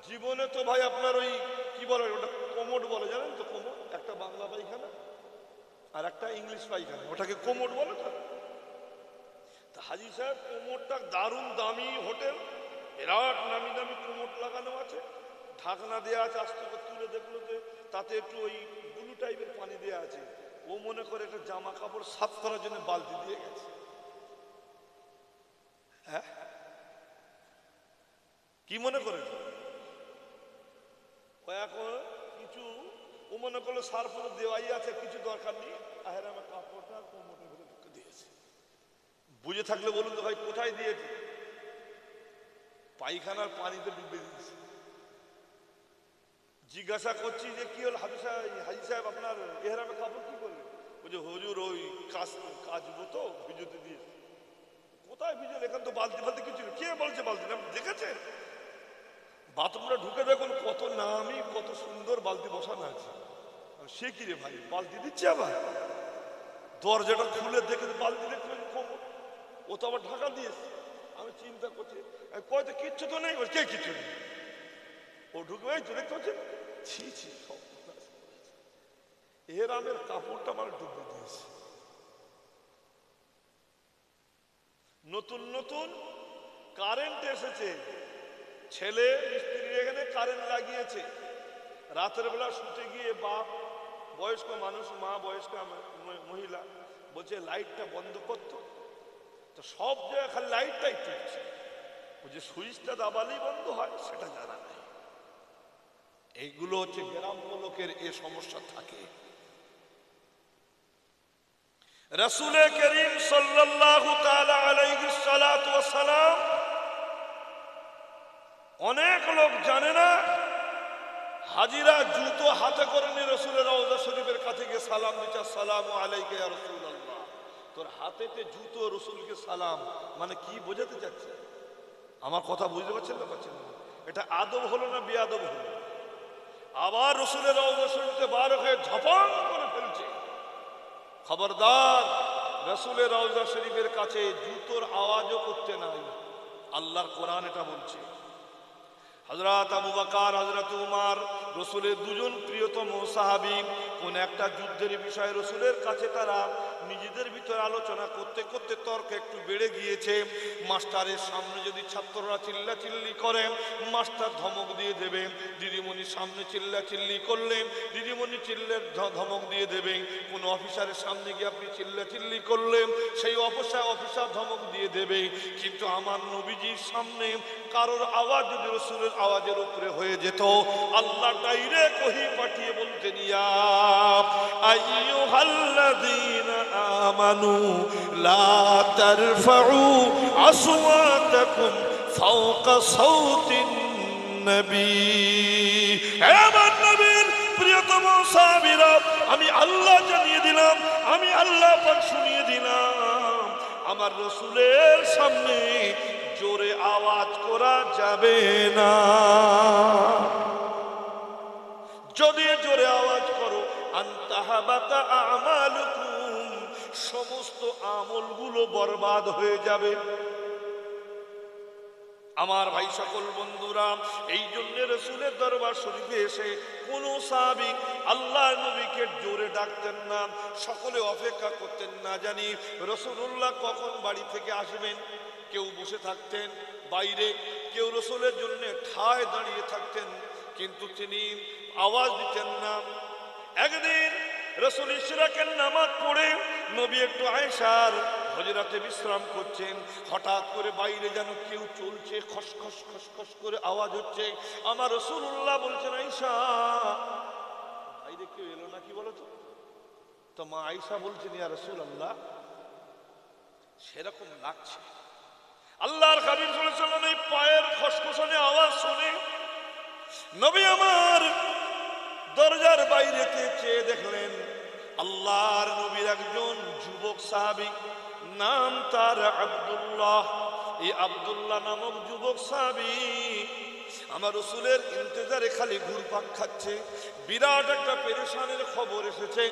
জীবনে তো ভাই আপনার ওই কি বলে ওটা, কোমোড বলে, জানেন তো? কোমোড একটা বাংলা পায়খানা আর একটা ইংলিশ পায়খানা, ওটাকে কোমোড বলে। তো হাজি সাহেব কোমোডটা দারুণ দামি হোটেল, বিরাট নামি দামি কোমোড লাগানো আছে, ঢাকনা দেওয়া আছে। আস্তে করে তুলে দেখলো যে তাতে একটু ওই ব্লু টাইপের পানি দেওয়া আছে। ও মনে করে একটা জামা কাপড় সাফ করার জন্য বালতি দিয়ে গেছে। হ্যাঁ, কি মনে করে কিছু ও মনে করলো সার্ফ দেওয়াই আছে, কিছু দরকার নেই, আহের আমার কাপড়টা কোমরের ভেতরে ঢুকে দিয়েছে। বুঝে থাকলে বলুন তো ভাই, কোথায় দিয়েছে? পায়খানার পানিতে ডুবে দিয়েছে। জিজ্ঞাসা করছি যে কি হল হাজি সাহেব, আপনার এহরামে কাপড় কি করলেন? বলছে হুজুর ওই কাচবো তো ভিজোতে দিয়েছে। কোথায় ভিজল? এখান তো বালতি ফালতি কিছু নেই। কে বলছে বালতি? আপনি দেখেছেন? বাথরুমটা ঢুকে দেখুন কত নামি, কত সুন্দর বালতি বসানো আছে। সে কি রে ভাই, বালতি দিচ্ছে আবার? দরজাটা খুলে দেখে বালতি দেখতে খবর, ও তো আবার ঢাকা দিয়েছে। আমি চিন্তা করছি কয়তো কিচ্ছু তো নেই। কে কিচ্ছু নেই? ও ঢুকে তো দেখতে পাচ্ছেন, ছি ছি, সব এহরামের কাপড়টা আমার ডুবে দিয়েছে। নতুন নতুন কারেন্ট এসেছে, ছেলে মিস্ত্রির এখানে কারেন্ট লাগিয়েছে। রাতের বেলা শুতে গিয়ে বাপ, বয়স্ক মানুষ, মা বয়স্ক মহিলা বলছে লাইটটা বন্ধ করতো, তো সব জায়গায় খালি লাইটটাই চলছে। যে সুইচটা দাবালেই বন্ধ হয় সেটা জানা নেই। এইগুলো হচ্ছে গ্রাম্য লোকের এ সমস্যা থাকে। রাসূল করিম সাল্লাল্লাহু তাআলা আলাইহি সাল্লাতু ওয়াস সালাম, অনেক লোক জানে না, হাজিরা জুতো হাতে করে নিয়ে রাসূলের রওজা শরীফের কাছে গিয়ে সালাম দিচ্ছে, আসসালামু আলাইকা ইয়া রাসূলুল্লাহ। তোর হাতেতে জুতো, রাসূলকে সালাম, মানে কি বোঝাতে চাচ্ছে? আমার কথা বুঝতে পারছেন না? পাচ্ছেন না? এটা আদব হলো না বেয়াদব হলো? আবার রাসূলের রওজা শরীফে বার হয়ে ঝপাং করে ফেলছে। খবরদার, রাসূলের রওজা শরীফের কাছে জুতোর আওয়াজও করতে নাই। আল্লাহর কোরআন এটা বলছে। হযরত আবু বকর, হযরত উমর, রাসূলের দুজন প্রিয়তম সাহাবী, কোন একটা যুদ্ধের বিষয়ে রাসূলের কাছে তারা নিজেদের ভিতরে আলোচনা করতে করতে তর্ক একটু বেড়ে গিয়েছে। মাস্টারের সামনে যদি ছাত্ররা চিল্লাচিল্লি করে, মাস্টার ধমক দিয়ে দেবে। দিদিমণির সামনে চিল্লাচিল্লি করলে দিদিমণি ধমক দিয়ে দেবে। কোন অফিসারের সামনে গিয়ে আপনি চিল্লাচিল্লি করলে সেই অফিসার ধমক দিয়ে দেবে। কিন্তু আমার নবীজির সামনে কারোর আওয়াজ যদি রাসূলের আওয়াজের উপরে হয়ে যেত, আল্লাহ ডাইরেক্ট ওহী পাঠিয়ে বলতেন, ইয়া আইয়ুহাল্লাযীনা আমানু লা তারফাউ আসওয়াতাকুম ফাওকা সাওতিন নবী। হে আমার নবীর প্রিয়তম সাহাবীরা, আমি আল্লাহ জানিয়ে দিলাম, আমি আল্লাহ পাক শুনিয়ে দিলাম, আমার রাসূলের সামনে জোরে আওয়াজ করা যাবে না। যদি জোরে আওয়াজ করো, আনতাহাবাতা আমালুকুম, সমস্ত আমলগুলো বরবাদ হয়ে যাবে। আমার ভাই সকল বন্ধুরা, এই জন্য রাসূলের দরবার শরীফে এসে কোন সাহাবী আল্লাহর নবীকে জোরে ডাকতেন না। সকলে অপেক্ষা করতেন, না জানি রাসূলুল্লাহ কখন বাড়ি থেকে আসবেন। কেউ বসে থাকতেন বাইরে, কেউ রাসূলের জন্য ঠায় দাঁড়িয়ে থাকতেন, কিন্তু তিনি আওয়াজ দিতেন না। একদিন রাসূল ইশরাকের নামাজ পড়ে নবী একটু আয়েশার হুজরাতে বিশ্রাম করছেন, হঠাৎ করে বাইরে যেন কেউ চলছে, খসখস খসখস করে আওয়াজ হচ্ছে। আমার রাসূলুল্লাহ বলছেন, আয়েশা, বাইরে কেউ এলো নাকি বলো তো? তো মা আয়েশা বলছেন, ইয়া রাসূলুল্লাহ, সেরকম লাগছে। আল্লাহর হাবিব সাল্লাল্লাহু আলাইহি ওয়াসাল্লাম এই পায়ের খসখসানি আওয়াজ শুনে নবী আমার দরজার বাইরেতে চেয়ে দেখলেন, আল্লাহর নবীর একজন যুবক সাহাবী, নাম তার আব্দুল্লাহ। এই আব্দুল্লাহ নামক যুবক সাহাবী আমার রাসূলের ইন্তজারে খালি ঘুরপাক খাচ্ছে। বিরাট একটা পেরেশানির খবর এসেছে,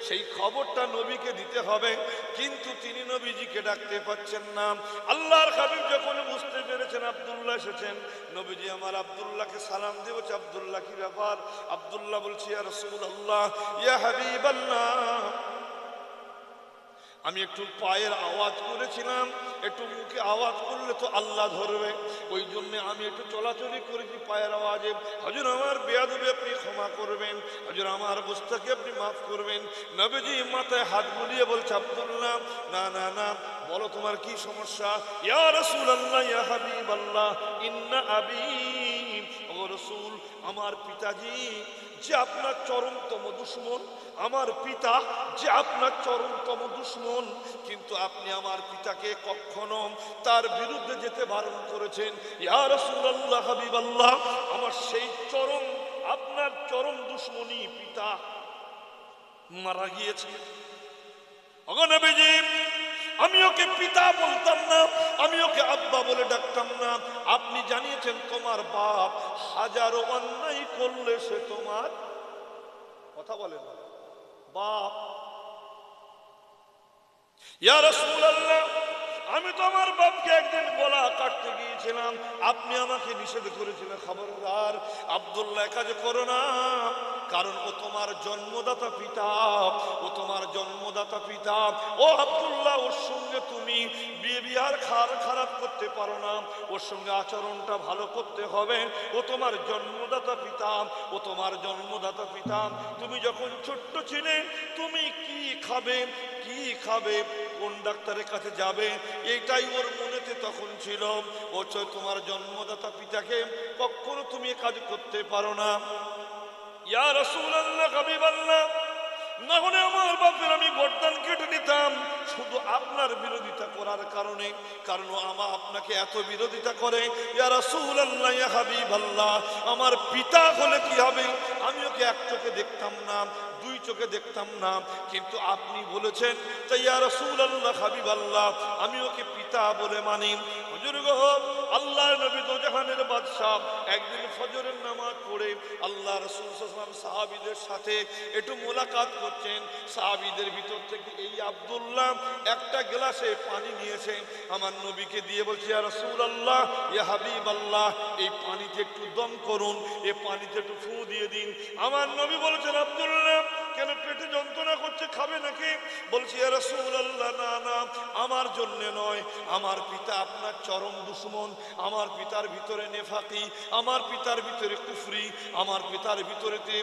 সেই খবরটা নবীকে দিতে হবে, কিন্তু তিনি নবীজিকে ডাকতে পাচ্ছেন না। আল্লাহর হাবিব যখন বুঝতে পেরেছেন আব্দুল্লাহ এসেছেন, নবীজি আমার আব্দুল্লাহকে সালাম দিয়ে বলছে, আব্দুল্লাহ কি ব্যাপার? আব্দুল্লাহ বলছে, ইয়া রাসূলুল্লাহ, ইয়া হাবিবাল্লাহ, আমি একটু পায়ের আওয়াজ করেছিলাম, একটু মুখে আওয়াজ করলে তো আল্লাহ ধরবে, ওই জন্য আমি একটু চলাচলি করেছি পায়ের আওয়াজে। হুজুর আমার বেয়াদবি আপনি ক্ষমা করবেন, হুজুর আমার গুস্তাখি আপনি মাফ করবেন। নবীজি মাথায় হাত বুলিয়ে বলছে, আব্দুল্লাহ না না না, বলো তোমার কি সমস্যা। ইয়া রাসূলুল্লাহ ইয়া হাবিবাল্লাহ ইন্না আবি, ও রাসূল আমার পিতাজি যে আপনার চরমতম দুশমন, আমার পিতা যে আপনার চরমতম দুশমন, কিন্তু আপনি আমার পিতাকে কখনো তার বিরুদ্ধে যেতে বারণ করেছেন। ইয়া রাসূলুল্লাহ হাবিবাল্লাহ, আমার সেই চরম আপনার চরম দুশমনী পিতা মারা গিয়েছে। ওগো নবীজি, আমি ওকে পিতা বলতাম না, আমি ওকে আব্বা বলে ডাকতাম না। আপনি জানিয়েছেন তোমার বাপ হাজারো অন্যায় করলে সে তোমার, কথা বলেন বাপ। ইয়া রাসূলুল্লাহ, আমি তো আমার বাপকে একদিন গলা কাটতে গিয়েছিলাম, আপনি আমাকে নিষেধ করেছিলেন, খবরদার আব্দুল্লাহ কাজ করো না, কারণ ও তোমার জন্মদাতা পিতা, ও তোমার জন্মদাতা পিতা। ও আব্দুল্লাহ, ওর সঙ্গে তুমি বিহেভিয়ার খারাপ করতে পারো না, ওর সঙ্গে আচরণটা ভালো করতে হবে। ও তোমার জন্মদাতা পিতা, ও তোমার জন্মদাতা পিতা। তুমি যখন ছোট্ট ছিলে তুমি কি খাবে, কি খাবে, কোন ডাক্তারের কাছে যাবে, এইটাই ওর মনেতে তখন ছিল। ও তোমার জন্মদাতা পিতাকে কখনো তুমি কাজ করতে পারো না। ইয়া রাসূলুল্লাহ হাবিবাল্লাহ, না হলে আমার বাপের আমি গর্দান কেটে নিতাম শুধু আপনার বিরোধিতা করার কারণে, কারণ আমার আপনাকে এত বিরোধিতা করে। ইয়া রাসূলুল্লাহ ইয়া হাবিবাল্লাহ, আমার পিতা হলে কি হবে, আমি ওকে এক চোখে দেখতাম না, দুই চোখে দেখতাম না, কিন্তু আপনি বলেছেন তাই ইয়া রাসূলুল্লাহ হাবিবাল্লাহ আমি ওকে পিতা বলে মানি। হুজুর গো, আল্লাহর নবী দো জাহানের বাদশা একদিন ফজরের নামাজ পড়ে আল্লাহ রাসূল সাল্লাল্লাহু আলাইহি ওয়াসাল্লাম সাহাবীদের সাথে একটু মোলাকাত করছেন। সাহাবীদের ভিতর থেকে এই আব্দুল্লাহ একটা গ্লাসে পানি নিয়েছে, আমার নবীকে দিয়ে বলছে, ইয়া রাসূলুল্লাহ ইয়া হাবিবাল্লাহ এই পানিতে একটু দম করুন, এই পানিতে একটু ফু দিয়ে দিন। আমার নবী বলেছেন, আব্দুল্লাহ কেন পেটে যন্ত্রণা করছে, খাবে নাকি? বলছি, ইয়া রাসূলুল্লাহ না না, আমার জন্য নয়, আমার পিতা আপনার চরম দুশমন, আমার পিতার ভিতরে নেফাকি, আমার পিতার ভিতরে কুফরি, আমার পিতার ভিতরেতে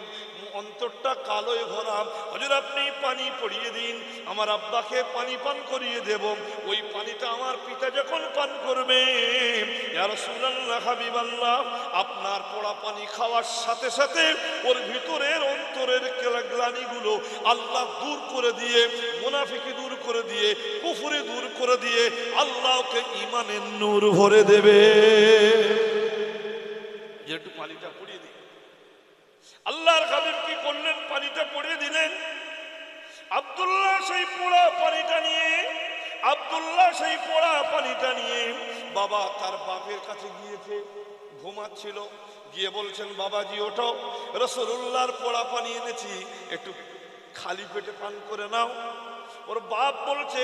অন্তরটা কালোয় ভরা। হুজুর আপনি পানি পড়িয়ে দিন, আমার আব্বাকে পানি পান করিয়ে দেব, ওই পানিটা আমার পিতা যখন পান করবে, ইয়া রাসূলুল্লাহ হাবিবাল্লাহ আপনার পোড়া পানি খাওয়ার সাথে সাথে ওর ভিতরের অন্তরের গ্লানিগুলো আল্লাহ দূর করে দিয়ে, মুনাফিকি দূর করে দিয়ে, কুফরি দূর করে দিয়ে আল্লাহকে ঈমানের নূর ভরে দেবে। একটু পানিটা পড়িয়ে দিন। আল্লাহর হাবিব কি করলেন? পানিটা পড়িয়ে দিলেন। আব্দুল্লাহ সেই পোড়া পানিটা নিয়ে, আব্দুল্লাহ সেই পোড়া পানিটা নিয়ে বাবা তার বাপের কাছে গিয়েছে, ঘুমাচ্ছিল, গিয়ে বলছেন, বাবাজি ওঠো, রাসূলুল্লাহর পোড়া পানি এনেছি, একটু খালি পেটে পান করে নাও। ওর বাপ বলছে,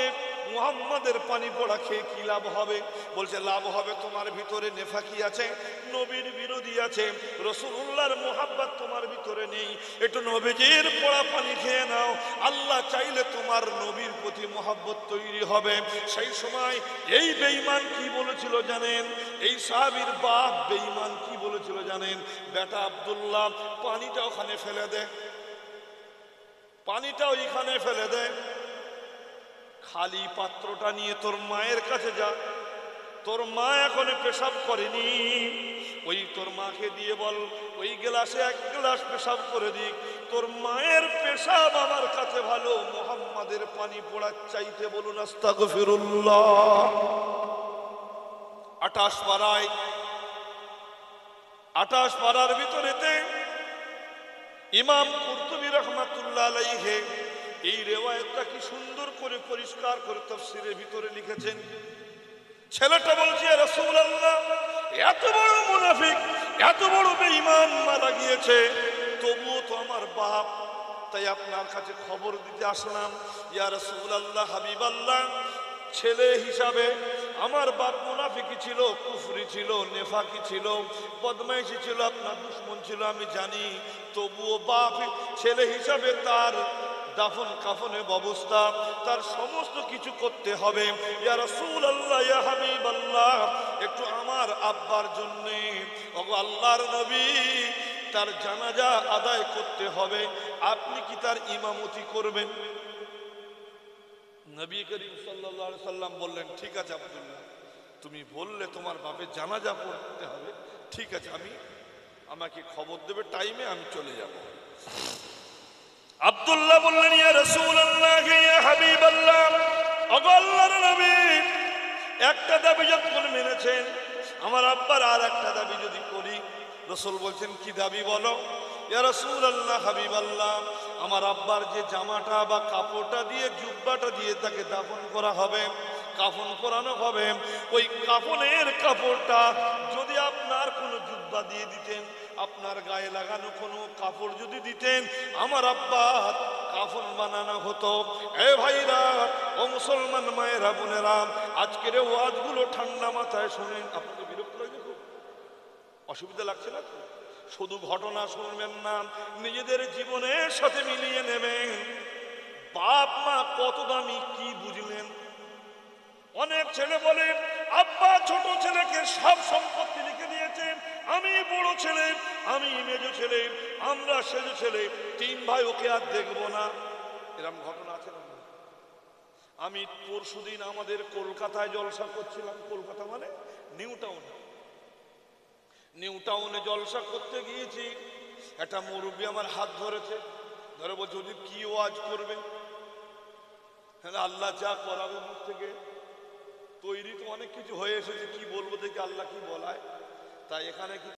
মুহাম্মাদের পানি পড়া খেয়ে কি লাভ হবে? বলছে, লাভ হবে তোমার ভিতরে নেফাকি আছে, নবীর বিরোধী আছে, রাসূলুল্লাহর মুহাব্বত তোমার ভিতরে নেই, একটু নবীজির পোড়া পানি খেয়ে নাও, আল্লাহ চাইলে তোমার নবীর প্রতি মুহাব্বত তৈরি হবে। সেই সময় এই বেঈমান কি বলেছিল জানেন? এই সাহাবীর বাপ বেঈমান কি বলেছিল জানেন? বেটা আব্দুল্লাহ পানিটা ওখানে ফেলে দে, পানিটা ওইখানে ফেলে দে, খালি পাত্রটা নিয়ে তোর মায়ের কাছে যা, তোর মা এখনো পেশাব করেনি, ওই তোর মাকে দিয়ে বল ওই গ্লাসে এক গ্লাস পেশাব করে দিক, তোর মায়ের পেশাব আমার কাছে ভালো মুহাম্মাদের পানি পড়ার চাইতে। বলুন আস্তাগফিরুল্লাহ। 28 পারার ভিতরেতে ইমাম কুরতুবী রাহমাতুল্লাহ আলাইহি এই রিওয়ায়াতটা কি সুন্দর করে পরিষ্কার করে তাফসীরের ভিতরে লিখেছেন। ছেলেটা বলছে, ইয়া রাসূলুল্লাহ এত বড় মুনাফিক, এত বড় বেঈমান মারা গিয়েছে, তবুও তো আমার বাপ, তাই আপনার কাছে খবর দিতে আসলাম। ইয়া রাসূলুল্লাহ হাবিবাল্লাহ ছেলে হিসাবে আমার বাপ মুনাফিকি ছিল, কুফরি ছিল, নেফাকি ছিল, বদমাইশি ছিল, আপনার দুশমন ছিল, আমি জানি, তবুও বাপ ছেলে হিসাবে তার দাফন কাফনের ব্যবস্থা, তার সমস্ত কিছু করতে হবে। ইয়া রাসূলুল্লাহ, ইয়া হাবিবাল্লাহ, একটু আমার আব্বার জন্যে, ওগো আল্লাহর নবী, তার জানাজা আদায় করতে হবে, আপনি কি তার ইমামতি করবেন? নবী করিম সাল্লাল্লাহু আলাইহি সাল্লাম বললেন, ঠিক আছে আব্দুল্লাহ, তুমি বললে তোমার বাপের জানাজা পড়তে হবে, ঠিক আছে, আমাকে খবর দেবে টাইমে, আমি চলে যাব। আব্দুল্লাহ বললেন, ইয়া রাসূলুল্লাহ, ইয়া হাবিবাল্লাহ, ওগো আল্লাহর নবী, একটা দাবি যখন মেনেছেন, আমার আব্বার আর একটা দাবি যদি করি। রাসূল বলছেন, কি দাবি বলো? ইয়া রাসূলুল্লাহ, হাবিবাল্লাহ, আমার আব্বার যে জামাটা বা কাপড়টা দিয়ে, জুব্বাটা দিয়ে তাকে দাফন করা হবে, কাফন পরানো হবে, ওই কাফনের কাপড়টা যদি আপনার কোনো জুব্বা দিয়ে দিতেন, আপনার গায়ে লাগানো কোনো কাপড় যদি দিতেন, আমার আব্বার কাফন বানানো হতো। এ ভাইরা, ও মুসলমান মায়েরা, বোনেরা, আজকের ওয়াজগুলো ঠান্ডা মাথায় শুনেন। আপনাকে বিরক্ত লাগে? খুব অসুবিধা লাগছে না? শুধু ঘটনা শুনবেন না, নিজেদের জীবনের সাথে মিলিয়ে নেবেন। বাপ মা কত দামি কি বুঝলেন? অনেক ছেলে বলে, আব্বা ছোট ছেলেকে সব সম্পত্তি লিখে দিয়েছে, আমি বড় ছেলে, আমি মেজো ছেলে, আমরা সেজো ছেলে, 3 ভাই, ওকে আর দেখবো না। এরকম ঘটনা আছে না? আমি পরশুদিন আমাদের কলকাতায় জলসা করছিলাম, কলকাতা মানে নিউ টাউনে জলসা করতে গিয়েছি। একটা মুরব্বী আমার হাত ধরেছে, ধরে বলছে, যদি কি ওয়াজ করবে? হ্যাঁ, আল্লাহ যা করাবে মুখ থেকে, তৈরি তো অনেক কিছু হয়ে এসেছে, কি বলবো দেখি আল্লাহ কি বলায়। তাই এখানে কি